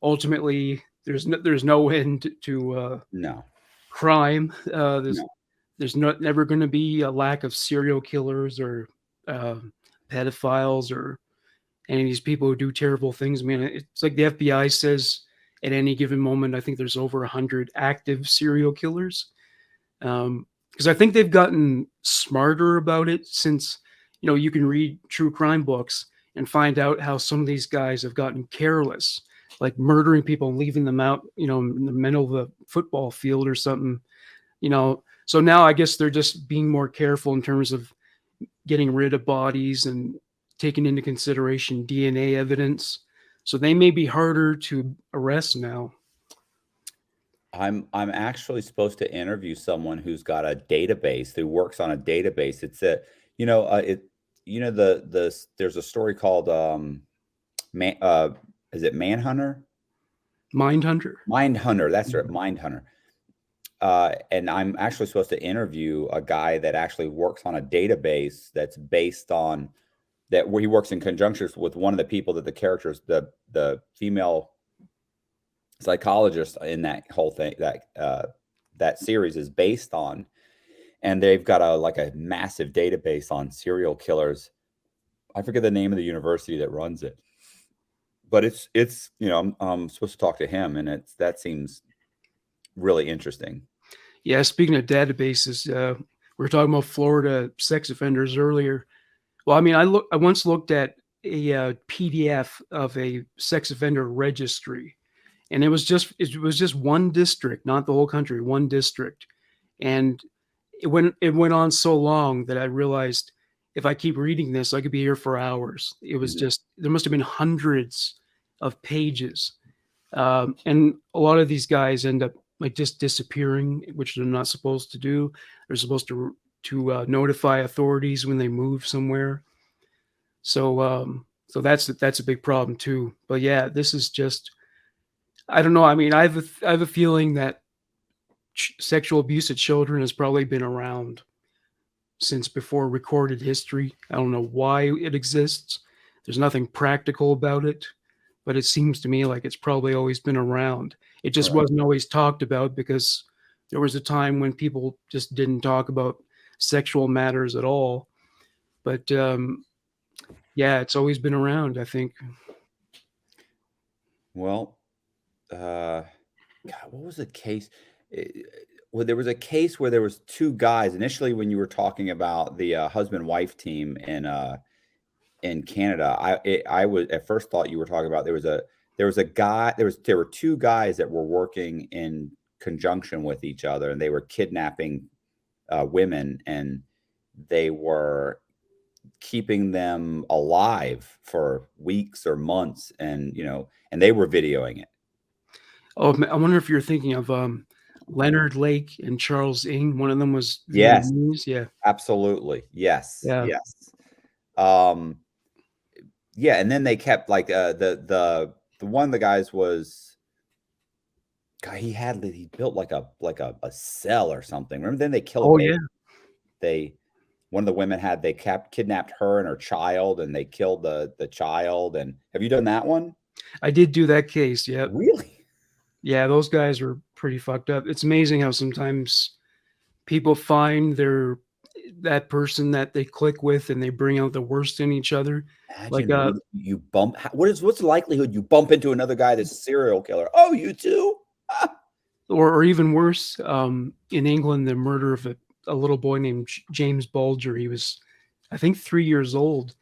[SPEAKER 1] ultimately, there's no end to
[SPEAKER 2] no
[SPEAKER 1] crime. There's never going to be a lack of serial killers or pedophiles or any of these people who do terrible things. I mean, it's like the FBI says at any given moment, I think there's over 100 active serial killers. Because I think they've gotten smarter about it since, you can read true crime books and find out how some of these guys have gotten careless, like murdering people and leaving them out, in the middle of the football field or something, So now I guess they're just being more careful in terms of getting rid of bodies and taking into consideration DNA evidence. So they may be harder to arrest now.
[SPEAKER 2] I'm actually supposed to interview someone who's got a database, who works on a database. It's there's a story called is it Manhunter? Mindhunter. That's right, Mindhunter. And I'm actually supposed to interview a guy that actually works on a database that's based on that, where he works in conjunction with one of the people that the characters, the female psychologist in that whole thing that series is based on, and they've got a massive database on serial killers. I forget the name of the university that runs it, but it's I'm supposed to talk to him, and that seems really interesting.
[SPEAKER 1] Yeah, speaking of databases, we were talking about Florida sex offenders earlier. Well, I mean, I once looked at a PDF of a sex offender registry, and it was just one district, not the whole country, one district. And it went on so long that I realized if I keep reading this, I could be here for hours. It was just, there must have been hundreds of pages. And a lot of these guys end up like just disappearing, which they're not supposed to do. They're supposed to notify authorities when they move somewhere. So that's a big problem too. But yeah, this is just, I don't know. I mean, I have a feeling that sexual abuse of children has probably been around since before recorded history. I don't know why it exists. There's nothing practical about it, but it seems to me like it's probably always been around. It just wasn't always talked about because there was a time when people just didn't talk about sexual matters at all. But yeah, it's always been around, I think.
[SPEAKER 2] Well, God, what was the case? Well, there was a case where there was two guys initially when you were talking about the husband-wife team in Canada. I was at first thought you were talking about there were two guys that were working in conjunction with each other, and they were kidnapping women, and they were keeping them alive for weeks or months, and they were videoing it.
[SPEAKER 1] Oh, I wonder if you're thinking of Leonard Lake and Charles Ng. One of them was
[SPEAKER 2] Yes.
[SPEAKER 1] Vietnamese. Yeah,
[SPEAKER 2] Absolutely. Yes.
[SPEAKER 1] Yeah.
[SPEAKER 2] Yes. Yeah, and then they kept the one of the guys was, God, he built like a cell or something. Remember, then they killed.
[SPEAKER 1] Oh yeah.
[SPEAKER 2] One of the women they kidnapped her and her child, and they killed the child. And have you done that one?
[SPEAKER 1] I did do that case. Yeah.
[SPEAKER 2] Really?
[SPEAKER 1] Yeah, those guys were pretty fucked up. It's amazing how sometimes people find that person that they click with, and they bring out the worst in each other.
[SPEAKER 2] Imagine you bump. What's the likelihood you bump into another guy that's a serial killer? Oh, you too?
[SPEAKER 1] Or even worse, in England, the murder of a little boy named James Bulger. He was, I think, 3 years old,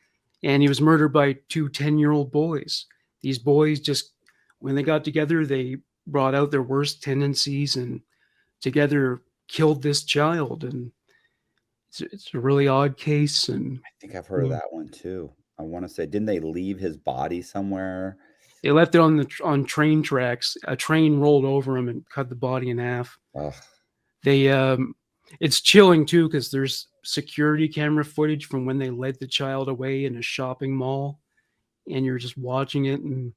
[SPEAKER 1] and he was murdered by two 10-year-old boys. These boys just, when they got together, they brought out their worst tendencies and together killed this child. And it's a really odd case. And
[SPEAKER 2] I think I've heard of that one too. I want to say, didn't they leave his body somewhere?
[SPEAKER 1] They left it on train tracks. A train rolled over him and cut the body in half.
[SPEAKER 2] Ugh.
[SPEAKER 1] It's chilling too, because there's security camera footage from when they led the child away in a shopping mall, and you're just watching it and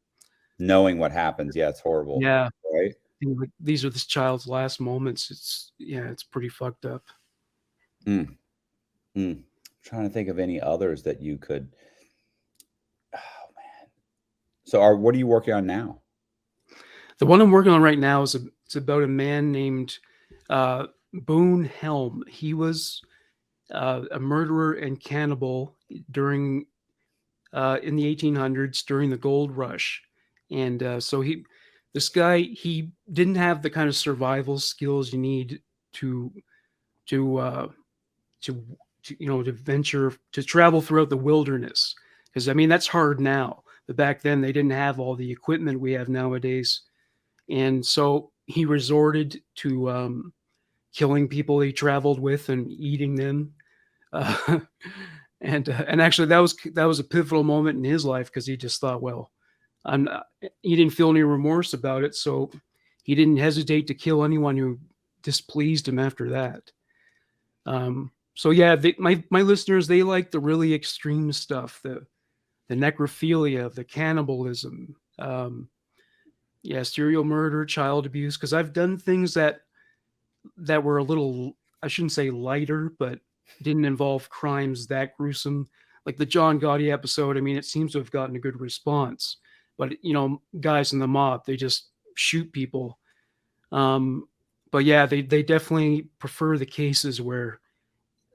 [SPEAKER 2] knowing what happens. Yeah, it's horrible.
[SPEAKER 1] Yeah,
[SPEAKER 2] right.
[SPEAKER 1] And these are this child's last moments. It's pretty fucked up.
[SPEAKER 2] I'm trying to think of any others that you could. Oh man. So what are you working on now?
[SPEAKER 1] The one I'm working on right now is it's about a man named Boone Helm. He was a murderer and cannibal during in the 1800s during the gold rush, and so this guy didn't have the kind of survival skills you need to venture to travel throughout the wilderness, because I mean that's hard now, but back then they didn't have all the equipment we have nowadays, and so he resorted to killing people he traveled with and eating them. And actually that was a pivotal moment in his life, because he just thought, well, he didn't feel any remorse about it, so he didn't hesitate to kill anyone who displeased him after that. So yeah, my listeners, they like the really extreme stuff, the necrophilia, the cannibalism, serial murder, child abuse, because I've done things that were a little, I shouldn't say lighter, but didn't involve crimes that gruesome. Like the John Gotti episode, I mean, it seems to have gotten a good response, but guys in the mob, they just shoot people. But yeah, they definitely prefer the cases where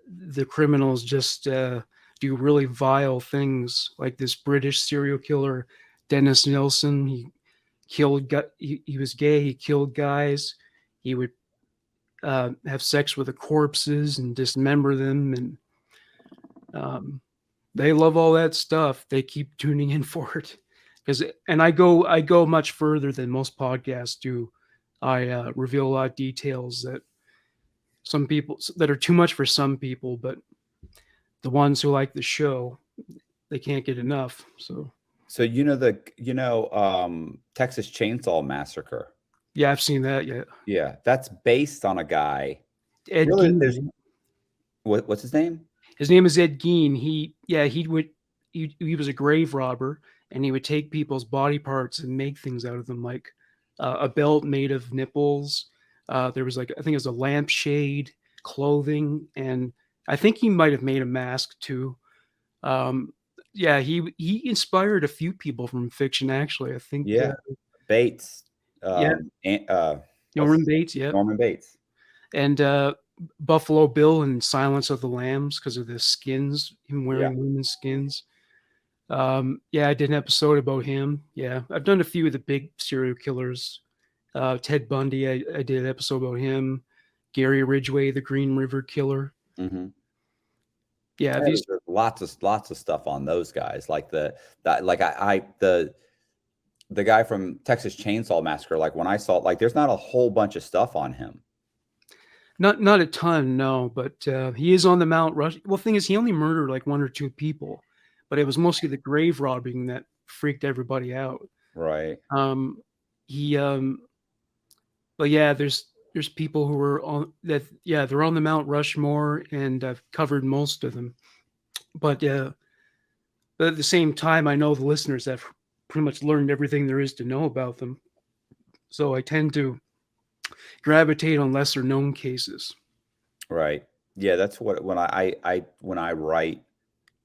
[SPEAKER 1] the criminals just do really vile things, like this British serial killer, Dennis Nelson. He was gay. He killed guys. He would have sex with the corpses and dismember them, and they love all that stuff. They keep tuning in for it and I go much further than most podcasts do. I reveal a lot of details that are too much for some people, but the ones who like the show, they can't get enough. So
[SPEAKER 2] Texas Chainsaw Massacre.
[SPEAKER 1] yeah, I've seen that.
[SPEAKER 2] Yeah, that's based on a guy.
[SPEAKER 1] Ed
[SPEAKER 2] Really,
[SPEAKER 1] Gein.
[SPEAKER 2] what's his name?
[SPEAKER 1] His name is Ed Gein. He was a grave robber, and he would take people's body parts and make things out of them, like a belt made of nipples. There was I think it was a lampshade, clothing, and I think he might have made a mask too. Yeah, he inspired a few people from fiction, actually. I think.
[SPEAKER 2] Yeah, Bates.
[SPEAKER 1] Norman Bates. Yeah,
[SPEAKER 2] Norman Bates.
[SPEAKER 1] And Buffalo Bill and Silence of the Lambs, because of the skins, him wearing women's skins. Yeah, I did an episode about him. Yeah, I've done a few of the big serial killers. Ted Bundy, I did an episode about him. Gary Ridgway, the Green River Killer.
[SPEAKER 2] Mm-hmm.
[SPEAKER 1] Yeah,
[SPEAKER 2] there's lots of stuff on those guys, like the guy from Texas Chainsaw Massacre. Like when I saw it, like there's not a whole bunch of stuff on him.
[SPEAKER 1] Not a ton, no, but he is on the Mount Rush. Well, the thing is, he only murdered like 1 or 2 people, but it was mostly the grave robbing that freaked everybody out.
[SPEAKER 2] Right.
[SPEAKER 1] But yeah, there's people who are on that. Yeah, they're on the Mount Rushmore, and I've covered most of them. But at the same time, I know the listeners have pretty much learned everything there is to know about them. So I tend to gravitate on lesser known cases.
[SPEAKER 2] Right. Yeah, that's what when I write,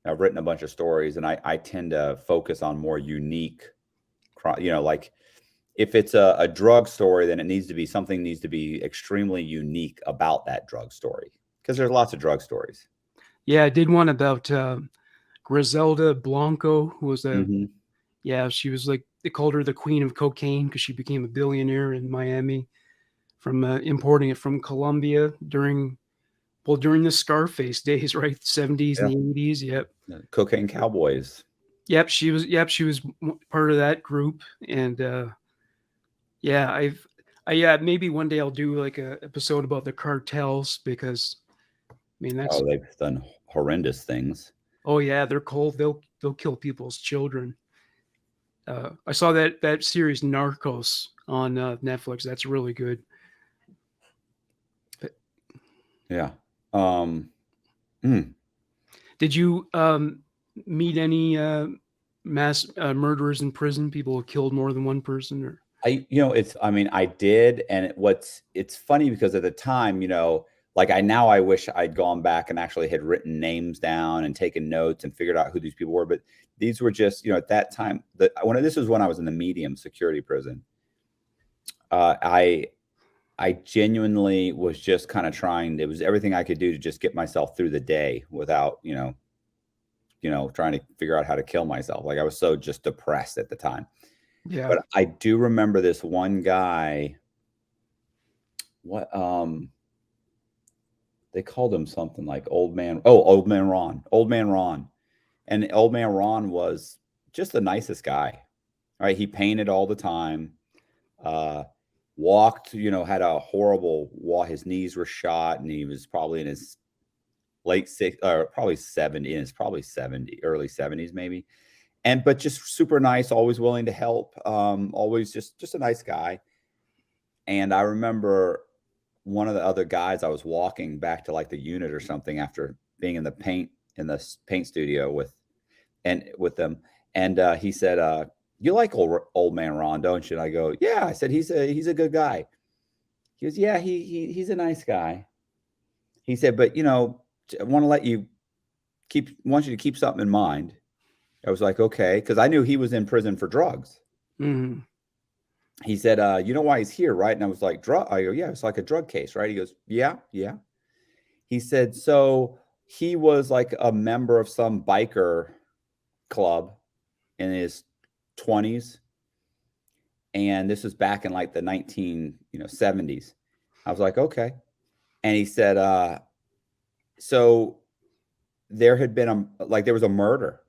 [SPEAKER 2] I've written a bunch of stories, and I tend to focus on more unique, like if it's a drug story, then needs to be extremely unique about that drug story, because there's lots of drug stories.
[SPEAKER 1] Yeah, I did one about Griselda Blanco, who was she was like, they called her the queen of cocaine because she became a billionaire in Miami from importing it from Colombia during the Scarface days, right? 70s and the 80s. Yep.
[SPEAKER 2] Cocaine cowboys.
[SPEAKER 1] Yep, she was part of that group, and maybe one day I'll do like a episode about the cartels, because I mean
[SPEAKER 2] they've done horrendous things.
[SPEAKER 1] Oh yeah, they're cold. They'll kill people's children. I saw that series Narcos on Netflix. That's really good.
[SPEAKER 2] Yeah.
[SPEAKER 1] Did you meet any mass murderers in prison? People who killed more than one person? Or
[SPEAKER 2] I did, and it's funny because at the time, I wish I'd gone back and actually had written names down and taken notes and figured out who these people were. But these were just, at that time, this was when I was in the medium security prison. I genuinely was just kind of trying. It was everything I could do to just get myself through the day without, trying to figure out how to kill myself. Like I was so just depressed at the time.
[SPEAKER 1] Yeah.
[SPEAKER 2] But I do remember this one guy. They called him something like Old Man Ron. And Old Man Ron was just the nicest guy. Right? He painted all the time. Walked, had a horrible walk. His knees were shot, and he was probably in his late 60s, or probably 70, and it's probably 70, early 70s maybe. But just super nice, always willing to help, always just a nice guy. And I remember one of the other guys, I was walking back to like the unit or something after being in the paint studio with them, and he said, "You like old man Ron, don't you?" And I go, "Yeah." I said, "He's a good guy." He goes, "Yeah, he's a nice guy." He said, "But I want you to keep something in mind." I was like, "Okay," because I knew he was in prison for drugs.
[SPEAKER 1] Mm-hmm.
[SPEAKER 2] he said, you know why he's here, right? And I was like, drug? I go, yeah, it's like a drug case, right? He goes, yeah, yeah. He said, so he was like a member of some biker club in his 20s. And this was back in like the 1970s. I was like, okay. And he said, so there had been there was a murder.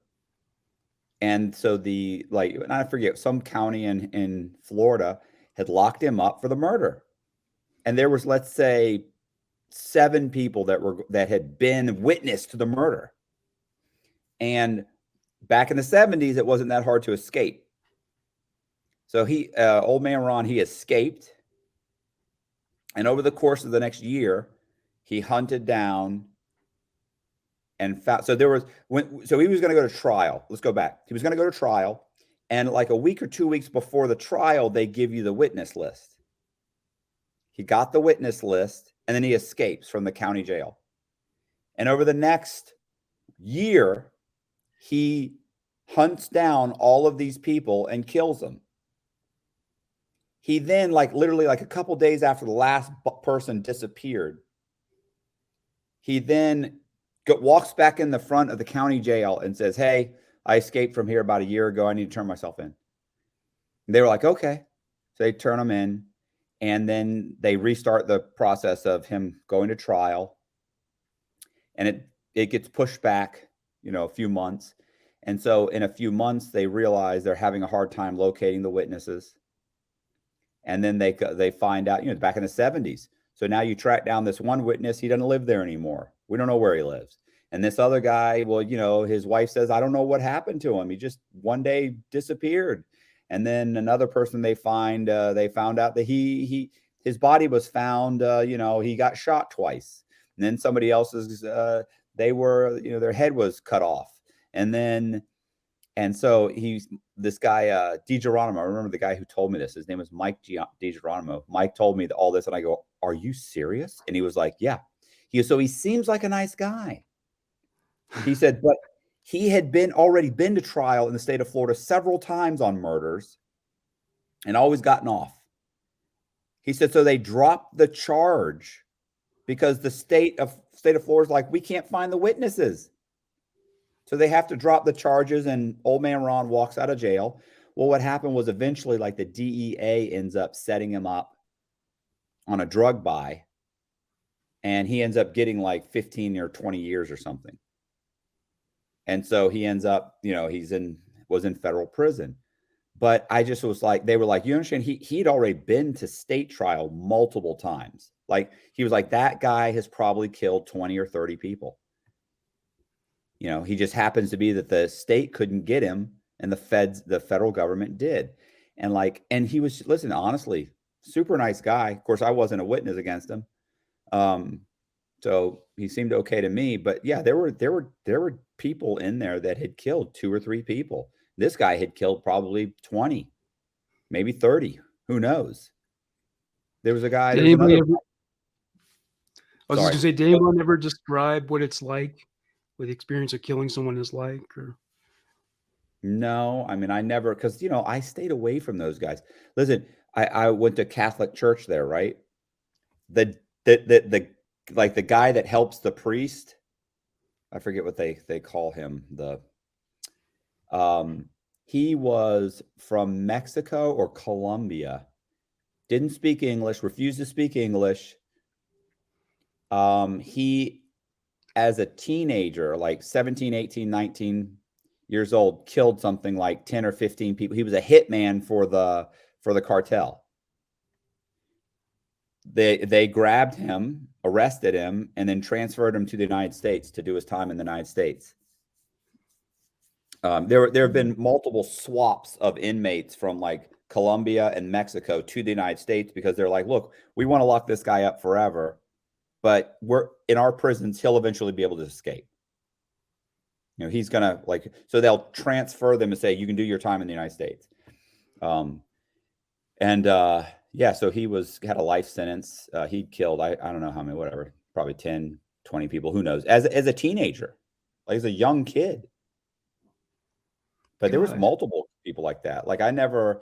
[SPEAKER 2] And so and I forget, some county in Florida had locked him up for the murder. And there was, let's say, 7 people that had been witness to the murder. And back in the 70s, it wasn't that hard to escape. So old man Ron, he escaped. And over the course of the next year, he hunted down and found. So he was going to go to trial. Let's go back. He was going to go to trial. And like a week or 2 weeks before the trial, they give you the witness list. He got the witness list, and then he escapes from the county jail. And over the next year, he hunts down all of these people and kills them. He then, literally a couple days after the last person disappeared, he then walks back in the front of the county jail and says, hey, I escaped from here about a year ago. I need to turn myself in. And they were like, okay. So they turn him in, and then they restart the process of him going to trial. And it gets pushed back, a few months. And so in a few months, they realize they're having a hard time locating the witnesses. And then they find out, back in the 70s. So now you track down this one witness. He doesn't live there anymore. We don't know where he lives. And this other guy, well, his wife says, I don't know what happened to him. He just one day disappeared. And then another person they found out that his body was found, he got shot twice. And then somebody else's, their head was cut off. And so this guy, DiGeronimo, I remember the guy who told me this. His name was Mike DiGeronimo. Mike told me all this, and I go, are you serious? And he was like, yeah. So he seems like a nice guy. He said, but he had already been to trial in the state of Florida several times on murders and always gotten off. He said, so they dropped the charge because the state of Florida is like, we can't find the witnesses. So they have to drop the charges, and old man Ron walks out of jail. Well, what happened was eventually the DEA ends up setting him up on a drug buy, and he ends up getting 15 or 20 years or something. And so he ends up, was in federal prison. But I just was like, they were like, you understand, he'd already been to state trial multiple times. He was like, that guy has probably killed 20 or 30 people. He just happens to be that the state couldn't get him, and the federal government did. And he was, listen, honestly, super nice guy. Of course, I wasn't a witness against him. So he seemed okay to me, but yeah, there were people in there that had killed 2 or 3 people. This guy had killed probably 20, maybe 30. Who knows? There was a guy.
[SPEAKER 1] Did anyone ever describe what it's like, what the experience of killing someone is like? Or
[SPEAKER 2] no, I mean, I never, because I stayed away from those guys. Listen, I went to Catholic church there, right? The guy that helps the priest, I forget what they call him. He was from Mexico or Colombia, didn't speak English, refused to speak English. He, as a teenager, 17, 18, 19 years old, killed something like 10 or 15 people. He was a hitman for the cartel. They grabbed him, arrested him, and then transferred him to the United States to do his time in the United States. There have been multiple swaps of inmates from Colombia and Mexico to the United States because they're like, look, we want to lock this guy up forever, but we're in our prisons, he'll eventually be able to escape. He's gonna so they'll transfer them and say, you can do your time in the United States. Yeah, so he had a life sentence. He'd killed, I don't know how many, whatever, probably 10, 20 people, who knows, as a teenager, as a young kid. But there was multiple people like that. I never,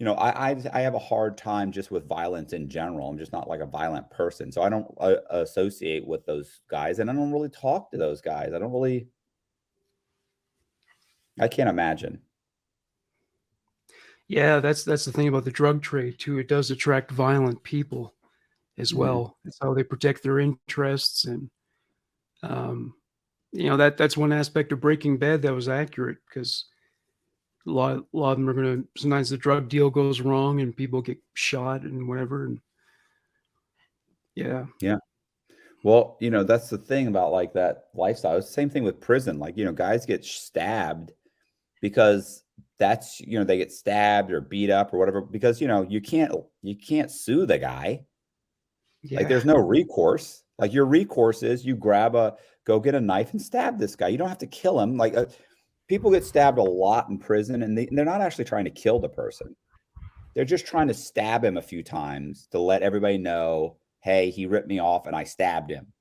[SPEAKER 2] you know, I have a hard time just with violence in general. I'm just not like a violent person, so I don't associate with those guys, and I don't really talk to those guys. I can't imagine.
[SPEAKER 1] Yeah, that's the thing about the drug trade too. It does attract violent people as
[SPEAKER 2] Mhm.
[SPEAKER 1] well. It's how they protect their interests, and um, that's one aspect of Breaking Bad that was accurate because a lot of them are gonna sometimes the drug deal goes wrong and people get shot and whatever. And yeah,
[SPEAKER 2] Yeah. Well, you know, that's the thing about like that lifestyle. It's the same thing with prison. Like, you know, guys get stabbed because that's, you know, they get stabbed or beat up or whatever because, you know, you can't sue the guy. Like
[SPEAKER 1] yeah,
[SPEAKER 2] there's no recourse. Like your recourse is you go get a knife and stab this guy. You don't have to kill him. Like people get stabbed a lot in prison and they're not actually trying to kill the person. They're just trying to stab him a few times to let everybody know, hey, he ripped me off and I stabbed him.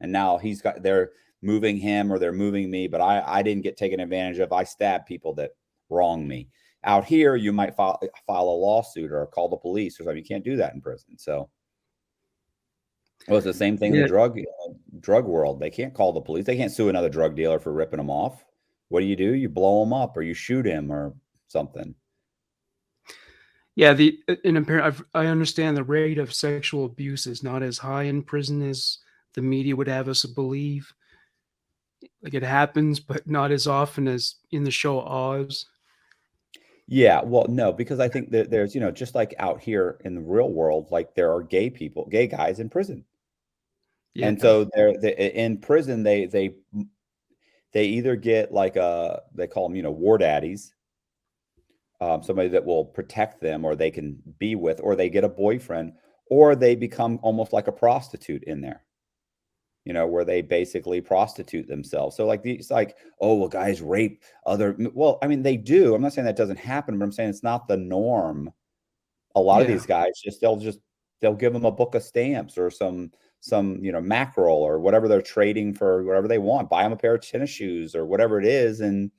[SPEAKER 2] And now they're moving him or they're moving me, but I didn't get taken advantage of. I stabbed people that wronged me. Out here, you might file a lawsuit or call the police or something. You can't do that in prison. So it's the same thing in the
[SPEAKER 1] yeah.
[SPEAKER 2] drug world. They can't call the police. They can't sue another drug dealer for ripping them off. What do? You blow him up or you shoot him or something.
[SPEAKER 1] Yeah, I understand the rate of sexual abuse is not as high in prison as the media would have us believe. Like it happens, but not as often as in the show Oz.
[SPEAKER 2] Yeah, well, no, because I think that there's, you know, just like out here in the real world, like there are gay guys in prison.
[SPEAKER 1] Yeah,
[SPEAKER 2] And so in prison, they either get like they call them, you know, war daddies, somebody that will protect them or they can be with, or they get a boyfriend, or they become almost like a prostitute in there, you know, where they basically prostitute themselves. So like these, like, oh, well, guys rape well, I mean, they do. I'm not saying that doesn't happen, but I'm saying it's not the norm. A lot of
[SPEAKER 1] yeah,
[SPEAKER 2] these guys they'll give them a book of stamps or some, you know, mackerel or whatever they're trading for, whatever they want, buy them a pair of tennis shoes or whatever it is. And,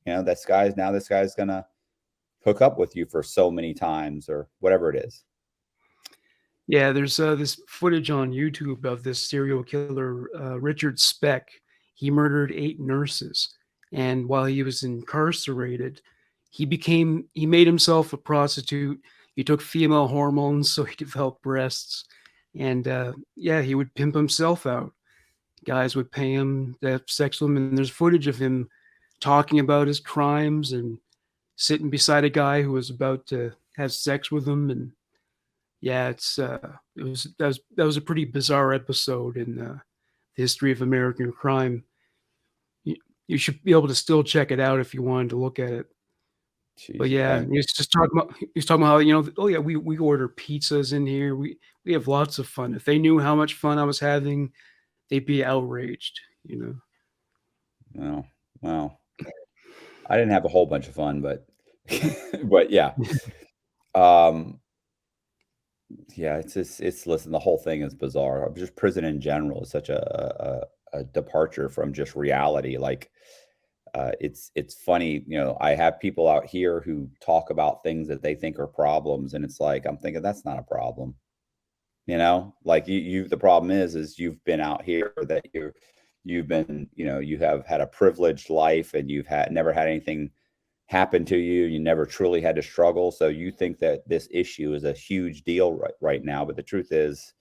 [SPEAKER 2] you know, this guy's going to hook up with you for so many times or whatever it is.
[SPEAKER 1] yeah. There's this footage on YouTube of this serial killer, Richard Speck. He murdered 8 nurses, and while he was incarcerated, he made himself a prostitute. He took female hormones, so he developed breasts, and yeah, he would pimp himself out. Guys would pay him to have sex with him, and there's footage of him talking about his crimes and sitting beside a guy who was about to have sex with him. And yeah, that was a pretty bizarre episode in the history of American crime. You, you should be able to still check it out if you wanted to look at it. But
[SPEAKER 2] Jeez.
[SPEAKER 1] yeah, he was talking about how, oh yeah, we order pizzas in here. We have lots of fun. If they knew how much fun I was having, they'd be outraged, you know.
[SPEAKER 2] Well, well, I didn't have a whole bunch of fun, but, but yeah. Um, yeah, listen, the whole thing is bizarre. Just prison in general is such a departure from just reality. Like, it's funny, you know, I have people out here who talk about things that they think are problems, and it's like, I'm thinking that's not a problem. You know, like the problem is you've been out here that you've been, you know, you have had a privileged life and you've never had anything happen to you. You never truly had to struggle. So you think that this issue is a huge deal right now, but the truth is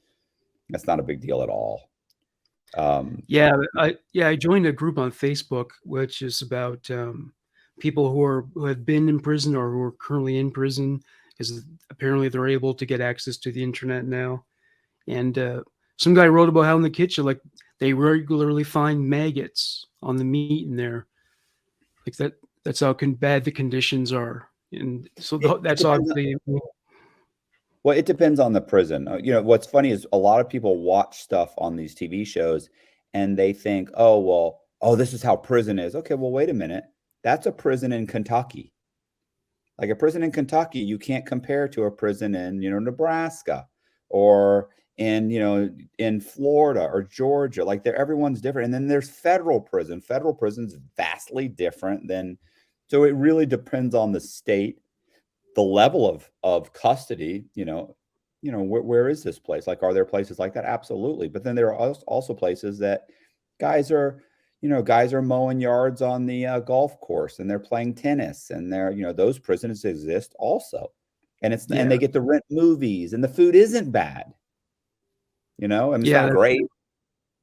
[SPEAKER 2] that's not a big deal at all.
[SPEAKER 1] Yeah, I joined a group on Facebook which is about people who have been in prison or who are currently in prison because apparently they're able to get access to the internet now. And some guy wrote about how in the kitchen, like they regularly find maggots on the meat in there, like that. That's how bad the conditions are, and so
[SPEAKER 2] It
[SPEAKER 1] that's
[SPEAKER 2] depends.
[SPEAKER 1] obviously.
[SPEAKER 2] Well, it depends on the prison. You know, what's funny is a lot of people watch stuff on these TV shows and they think, oh, well, oh, this is how prison is. Okay, well, wait a minute. That's a prison in Kentucky. Like a prison in Kentucky, you can't compare to a prison in, you know, Nebraska or in, you know, in Florida or Georgia. Like everyone's different. And then there's federal prison. Federal prison's vastly different than, so it really depends on the state. the level of custody, where is this place? Like, are there places like that? Absolutely. But then there are also places that guys are mowing yards on the golf course, and they're playing tennis, and those prisons exist also. And and they get to rent movies, and the food isn't bad. I mean, it's not great.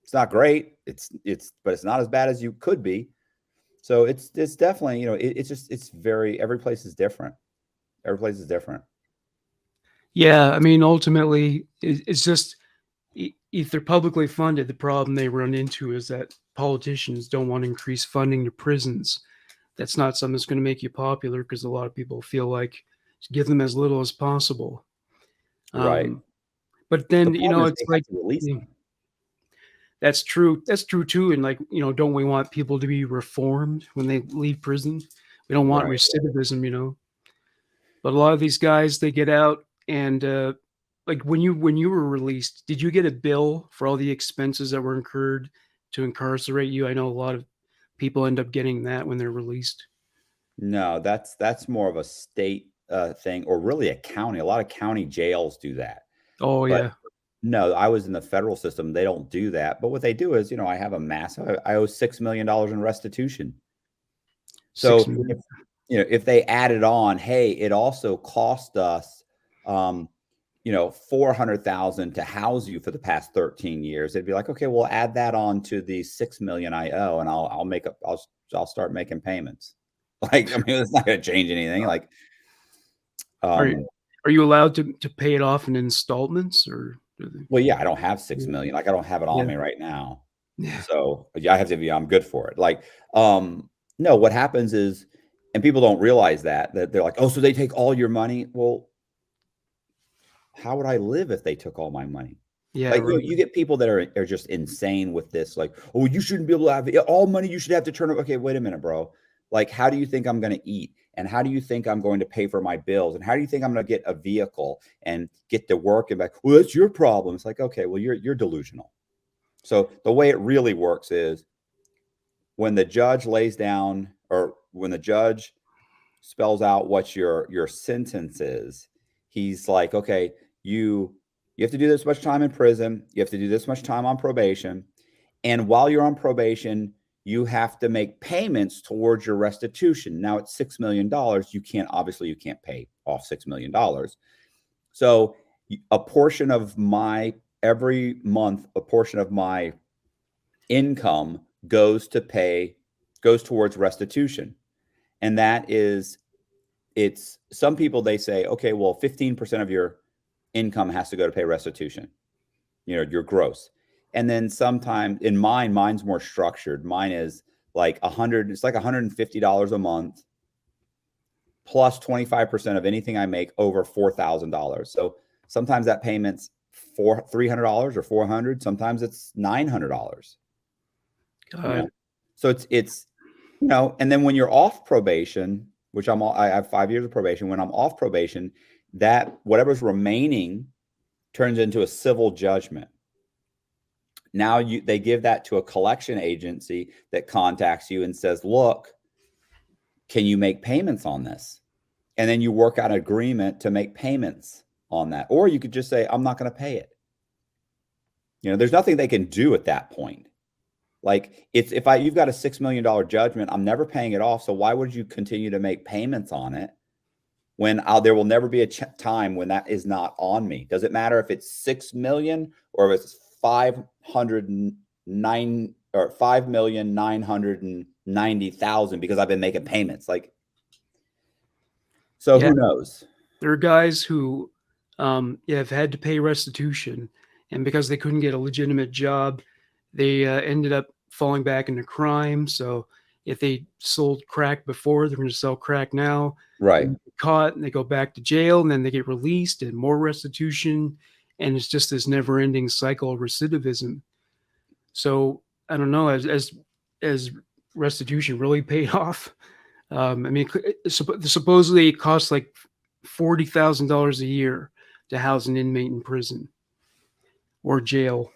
[SPEAKER 2] It's not great. But it's not as bad as you could be. So it's definitely, every place is different. Every place is different.
[SPEAKER 1] Yeah, I mean, ultimately, it's just if they're publicly funded, the problem they run into is that politicians don't want to increase funding to prisons. That's not something that's going to make you popular, because a lot of people feel like give them as little as possible.
[SPEAKER 2] Right.
[SPEAKER 1] But then,
[SPEAKER 2] it's
[SPEAKER 1] like, that's true. That's true too. And like, don't we want people to be reformed when they leave prison? We don't want recidivism, But a lot of these guys, they get out, and like when you were released, did you get a bill for all the expenses that were incurred to incarcerate you? I know a lot of people end up getting that when they're released.
[SPEAKER 2] No, that's more of a state thing, or really a county. A lot of county jails do that.
[SPEAKER 1] Oh,
[SPEAKER 2] But
[SPEAKER 1] yeah.
[SPEAKER 2] no, I was in the federal system. They don't do that. But what they do is, I have I owe $6 million in restitution. So
[SPEAKER 1] 6 million.
[SPEAKER 2] if they added on, hey, it also cost us, 400,000 to house you for the past 13 years. They'd be like, okay, we'll add that on to the 6 million I owe, and I'll start making payments. Like, I mean, it's not going to change anything. Like,
[SPEAKER 1] Are you allowed to pay it off in installments, or?
[SPEAKER 2] well, yeah, I don't have 6 million. Like, I don't have it on me right now.
[SPEAKER 1] Yeah.
[SPEAKER 2] So I have to be, I'm good for it. Like, no, what happens is, and people don't realize that they're like, oh, so they take all your money. Well, how would I live if they took all my money?
[SPEAKER 1] Yeah.
[SPEAKER 2] Like,
[SPEAKER 1] Right.
[SPEAKER 2] you get people that are just insane with this. Like, oh, you shouldn't be able to have all money. You should have to turn it. Okay, wait a minute, bro. Like, how do you think I'm going to eat? And how do you think I'm going to pay for my bills? And how do you think I'm going to get a vehicle and get to work and back? Well, that's your problem. It's like, okay, well, you're delusional. So the way it really works is when the judge lays down, or when the judge spells out what your sentence is, he's like, okay, you have to do this much time in prison. You have to do this much time on probation. And while you're on probation, you have to make payments towards your restitution. Now it's $6 million. You can't pay off $6 million. So a portion of every month, a portion of my income goes towards restitution. And that is, it's some people, they say, okay, well, 15% of your income has to go to pay restitution, your gross. And then sometimes in mine's more structured. Mine is like it's like $150 a month plus 25% of anything I make over $4,000. So sometimes that payment's $300 or $400. Sometimes it's $900. So it's and then when you're off probation, which I have 5 years of probation. When I'm off probation, that whatever's remaining turns into a civil judgment. Now they give that to a collection agency that contacts you and says, look, can you make payments on this? And then you work out an agreement to make payments on that. Or you could just say, I'm not going to pay it. There's nothing they can do at that point. Like, you've got a $6 million judgment, I'm never paying it off. So why would you continue to make payments on it when there will never be a time when that is not on me? Does it matter if it's 6 million or if it's 5,990,000 because I've been making payments? Like, so who knows?
[SPEAKER 1] There are guys who have had to pay restitution, and because they couldn't get a legitimate job, they ended up falling back into crime. So if they sold crack before, they're going to sell crack now.
[SPEAKER 2] Right.
[SPEAKER 1] They get caught and they go back to jail, and then they get released and more restitution. And it's just this never ending cycle of recidivism. So I don't know, as restitution really paid off. I mean, supposedly it costs like $40,000 a year to house an inmate in prison or jail.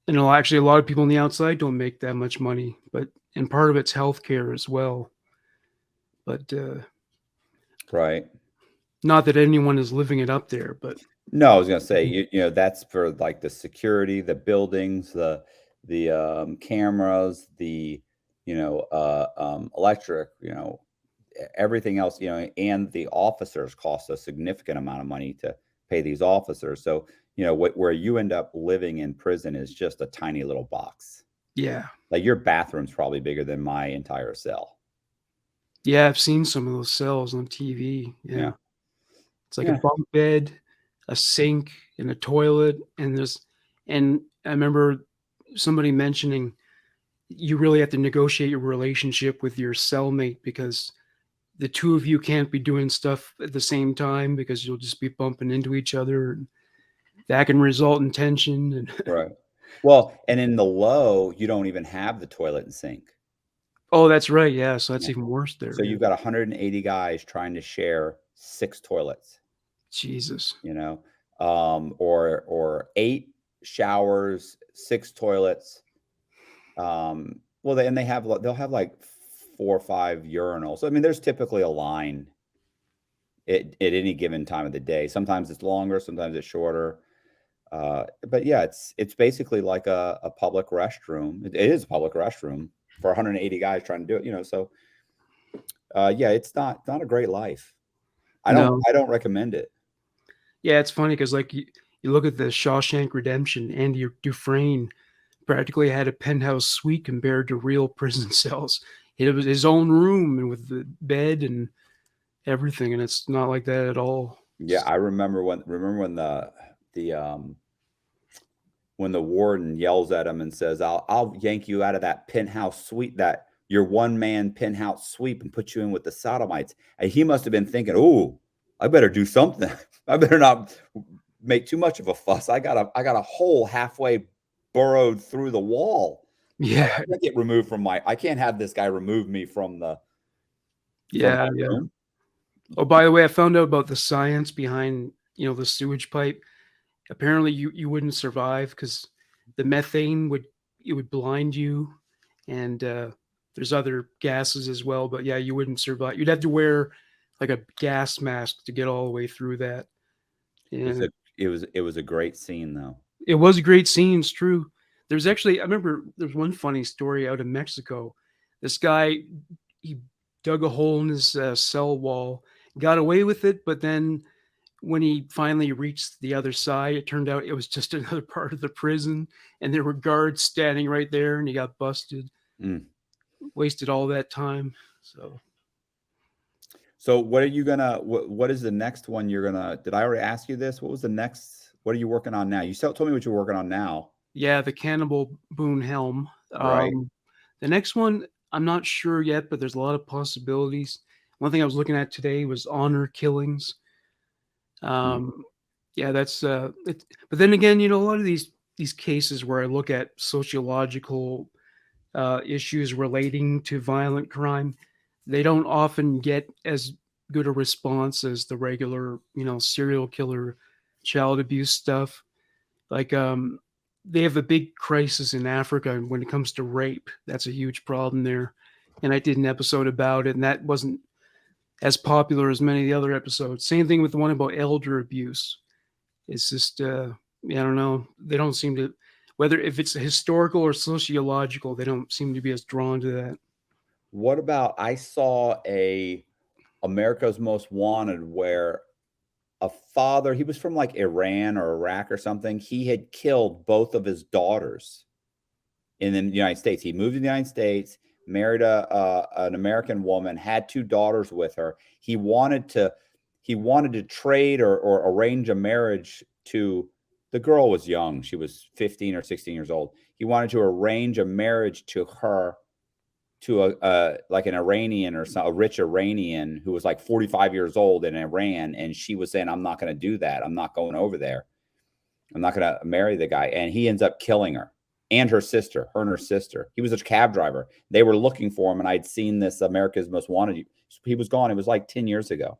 [SPEAKER 1] Actually, a lot of people on the outside don't make that much money, and part of it's healthcare as well. But
[SPEAKER 2] Right.
[SPEAKER 1] Not that anyone is living it up there, but
[SPEAKER 2] No, I was gonna say, you know, that's for like the security, the buildings, the cameras, the electric, everything else, and the officers cost a significant amount of money to pay these officers. So, where you end up living in prison is just a tiny little box.
[SPEAKER 1] yeah.
[SPEAKER 2] Like your bathroom's probably bigger than my entire cell.
[SPEAKER 1] Yeah, I've seen some of those cells on TV. Yeah.
[SPEAKER 2] Yeah.
[SPEAKER 1] It's like a
[SPEAKER 2] Yeah.
[SPEAKER 1] bunk bed, a sink, and a toilet, and I remember somebody mentioning you really have to negotiate your relationship with your cellmate because the two of you can't be doing stuff at the same time because you'll just be bumping into each other, and that can result in tension and
[SPEAKER 2] Right. Well, and in the low, you don't even have the toilet and sink.
[SPEAKER 1] Oh, that's right, yeah, so that's
[SPEAKER 2] Yeah.
[SPEAKER 1] even worse there,
[SPEAKER 2] So
[SPEAKER 1] yeah.
[SPEAKER 2] you've got 180 guys trying to share 6 toilets,
[SPEAKER 1] Jesus.
[SPEAKER 2] or 8 showers, 6 toilets. Well, they'll have like 4 or 5 urinals. I mean, there's typically a line at any given time of the day. Sometimes it's longer, sometimes it's shorter. But yeah, it's basically like a public restroom. It is a public restroom for 180 guys trying to do it. So yeah, it's not a great life.
[SPEAKER 1] No.
[SPEAKER 2] I don't recommend it.
[SPEAKER 1] Yeah, it's funny because like, you look at the Shawshank Redemption, Andy Dufresne practically had a penthouse suite compared to real prison cells. It was his own room and with the bed and everything, and it's not like that at all.
[SPEAKER 2] Yeah, I remember when the when the warden yells at him and says, "I'll yank you out of that penthouse suite, that your one-man penthouse suite, and put you in with the sodomites." And he must have been thinking, "Oh, I better do something. I better not make too much of a fuss. I got a hole halfway burrowed through the wall.
[SPEAKER 1] Yeah,
[SPEAKER 2] I can't get removed from I can't have this guy remove me from my
[SPEAKER 1] yeah.
[SPEAKER 2] room."
[SPEAKER 1] Oh, by the way, I found out about the science behind, the sewage pipe. Apparently you wouldn't survive because the methane would blind you, and there's other gases as well, but yeah, you wouldn't survive. You'd have to wear like a gas mask to get all the way through that. And
[SPEAKER 2] It was a great scene though.
[SPEAKER 1] it was a great scene, it's true. There's actually, I remember there's one funny story out of Mexico. This guy, he dug a hole in his cell wall, got away with it, but then when he finally reached the other side, it turned out it was just another part of the prison, and there were guards standing right there, and he got busted.
[SPEAKER 2] Mm.
[SPEAKER 1] Wasted all that time.
[SPEAKER 2] So what are you gonna what is the next one you're gonna did I already ask you this? What was the next what are you working on now? You told me what you're working on now.
[SPEAKER 1] Yeah, the Cannibal Boone Helm.
[SPEAKER 2] Right.
[SPEAKER 1] The next one, I'm not sure yet, but there's a lot of possibilities. One thing I was looking at today was honor killings. Yeah, that's it. But then again, a lot of these cases where I look at sociological issues relating to violent crime, they don't often get as good a response as the regular, serial killer, child abuse stuff. Like, they have a big crisis in Africa when it comes to rape. That's a huge problem there. And I did an episode about it, and that wasn't as popular as many of the other episodes. Same thing with the one about elder abuse. It's just, I don't know. They don't seem to, whether if it's historical or sociological, they don't seem to be as drawn to that.
[SPEAKER 2] What about I saw a America's Most Wanted where a father, he was from like Iran or Iraq or something. He had killed both of his daughters in the United States. He moved to the United States, married an American woman, had 2 daughters with her. He wanted to trade or arrange a marriage to the girl was young. She was 15 or 16 years old. He wanted to arrange a marriage to her to like an Iranian or a rich Iranian who was like 45 years old in Iran. And she was saying, "I'm not going to do that. I'm not going over there. I'm not going to marry the guy." And he ends up killing her and her sister. He was a cab driver. They were looking for him. And I'd seen this America's Most Wanted. He was gone. It was like 10 years ago.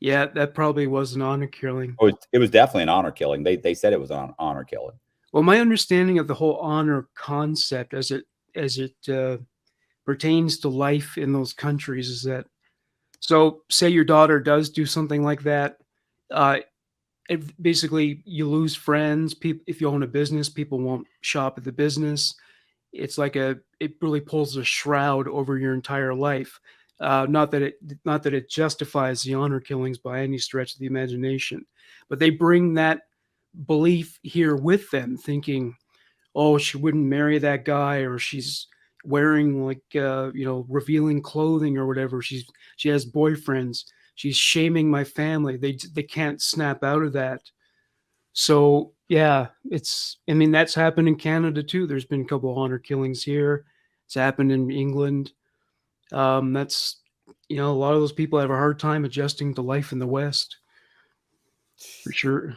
[SPEAKER 1] Yeah, that probably was an honor killing.
[SPEAKER 2] Oh, it was definitely an honor killing. They said it was an honor killing.
[SPEAKER 1] Well, my understanding of the whole honor concept as it pertains to life in those countries is that So, say your daughter does do something like that, uh, basically you lose friends. People, if you own a business, people won't shop at the business. It's like it really pulls a shroud over your entire life. Not that it justifies the honor killings by any stretch of the imagination, but they bring that belief here with them, thinking, oh, she wouldn't marry that guy, or she's wearing like revealing clothing or whatever. She has boyfriends. She's shaming my family. They can't snap out of that. So yeah, I mean, that's happened in Canada too. There's been a couple of honor killings here. It's happened in England. That's a lot of those people have a hard time adjusting to life in the West, for sure.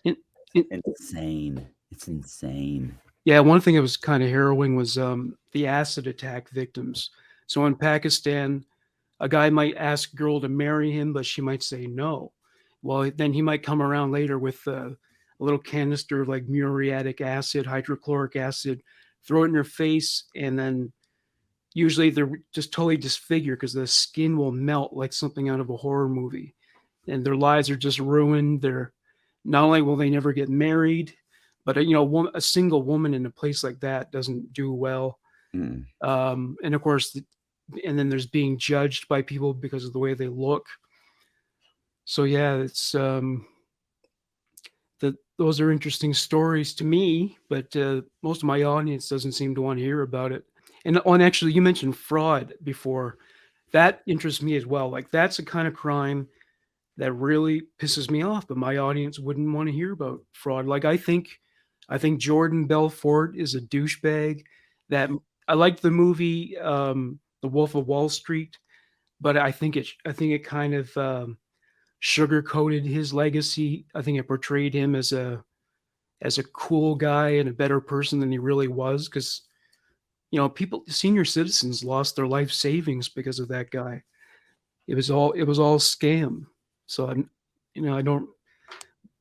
[SPEAKER 1] In,
[SPEAKER 2] Insane. It's insane.
[SPEAKER 1] Yeah, one thing that was kind of harrowing was the acid attack victims. So in Pakistan, a guy might ask a girl to marry him, but she might say no. Well, then he might come around later with a little canister of like muriatic acid, hydrochloric acid, throw it in her face, and then usually they're just totally disfigured because the skin will melt like something out of a horror movie, and their lives are just ruined. They're not only will they never get married, but a single woman in a place like that doesn't do well.
[SPEAKER 2] Mm.
[SPEAKER 1] And of course, and then there's being judged by people because of the way they look. So yeah, it's those are interesting stories to me, but most of my audience doesn't seem to want to hear about it. And actually, you mentioned fraud before. That interests me as well. Like that's a kind of crime that really pisses me off, but my audience wouldn't want to hear about fraud. Like I think Jordan Belfort is a douchebag. That I liked the movie The Wolf of Wall Street, but I think it kind of sugar-coated his legacy. I think it portrayed him as a cool guy and a better person than he really was, because senior citizens lost their life savings because of that guy. It was all scam. So I don't,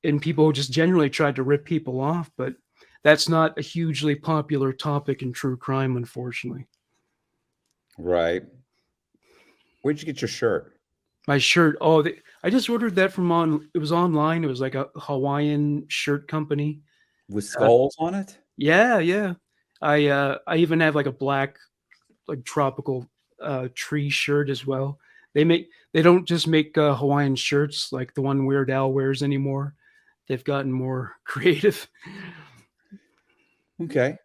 [SPEAKER 1] and people just generally tried to rip people off, but that's not a hugely popular topic in true crime, unfortunately.
[SPEAKER 2] Right. Where'd you get your shirt?
[SPEAKER 1] My shirt. I just ordered that it was online. It was like a Hawaiian shirt company
[SPEAKER 2] With skulls on it?
[SPEAKER 1] Yeah. I even have like a black, like tropical tree shirt as well. They don't just make Hawaiian shirts like the one Weird Al wears anymore. They've gotten more creative.
[SPEAKER 2] Okay.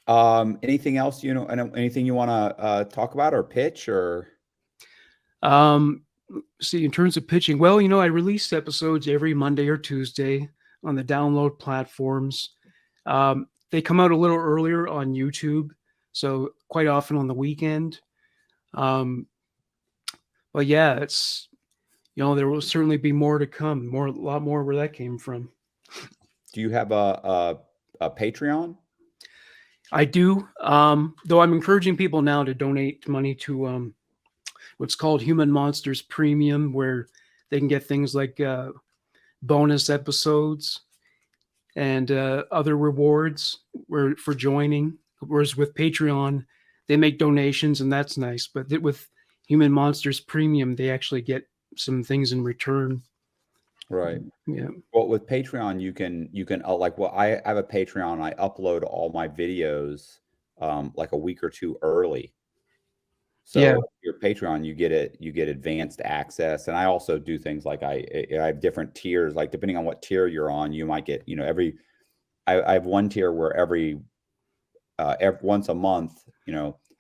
[SPEAKER 2] Anything else, anything you want to talk about or pitch or?
[SPEAKER 1] See, in terms of pitching, well, I release episodes every Monday or Tuesday on the download platforms. They come out a little earlier on YouTube, so quite often on the weekend. But yeah, it's there will certainly be more to come. A lot more where that came from.
[SPEAKER 2] Do you have a Patreon?
[SPEAKER 1] I do, though I'm encouraging people now to donate money to what's called Human Monsters Premium, where they can get things like bonus episodes and other rewards for joining. Whereas with Patreon, they make donations, and that's nice. But with Human Monsters Premium, they actually get some things in return.
[SPEAKER 2] Right.
[SPEAKER 1] Yeah.
[SPEAKER 2] Well, with Patreon, you can I have a Patreon. I upload all my videos like a week or two early. So
[SPEAKER 1] Yeah.
[SPEAKER 2] your Patreon, you get advanced access. And I also do things like I have different tiers, like depending on what tier you're on, you might get, I have one tier where every once a month,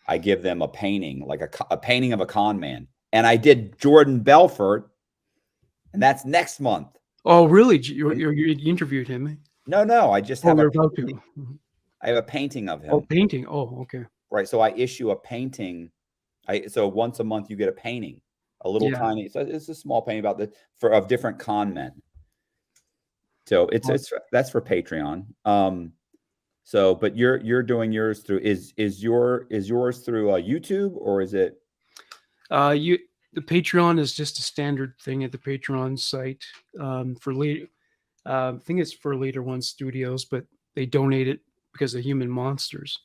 [SPEAKER 2] I give them a painting, like a painting of a con man. And I did Jordan Belfort, and that's next month.
[SPEAKER 1] Oh, really? You interviewed him?
[SPEAKER 2] No, I just have
[SPEAKER 1] we're about to.
[SPEAKER 2] I have a painting of him.
[SPEAKER 1] Oh, painting. Oh, okay.
[SPEAKER 2] Right. So I issue a painting. So once a month you get a painting, a little tiny. So it's a small painting of different con men. So that's for Patreon. So, but you're doing yours through is yours through YouTube, or is it?
[SPEAKER 1] The Patreon is just a standard thing at the Patreon site for later. I think it's for Later One Studios, but they donate it because of Human Monsters.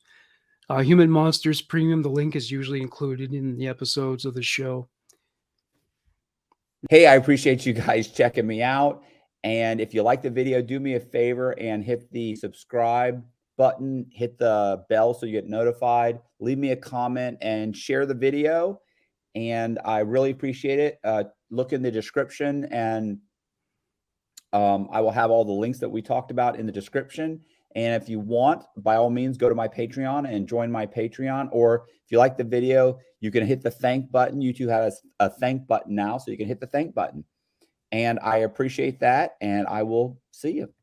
[SPEAKER 1] Human Monsters Premium, the link is usually included in the episodes of the show.
[SPEAKER 2] Hey, I appreciate you guys checking me out. And if you like the video, do me a favor and hit the subscribe button, hit the bell so you get notified, leave me a comment and share the video. And I really appreciate it. Look in the description and I will have all the links that we talked about in the description. And if you want, by all means, go to my Patreon and join my Patreon. Or if you like the video, you can hit the thank button. YouTube has a thank button now, so you can hit the thank button. And I appreciate that. And I will see you.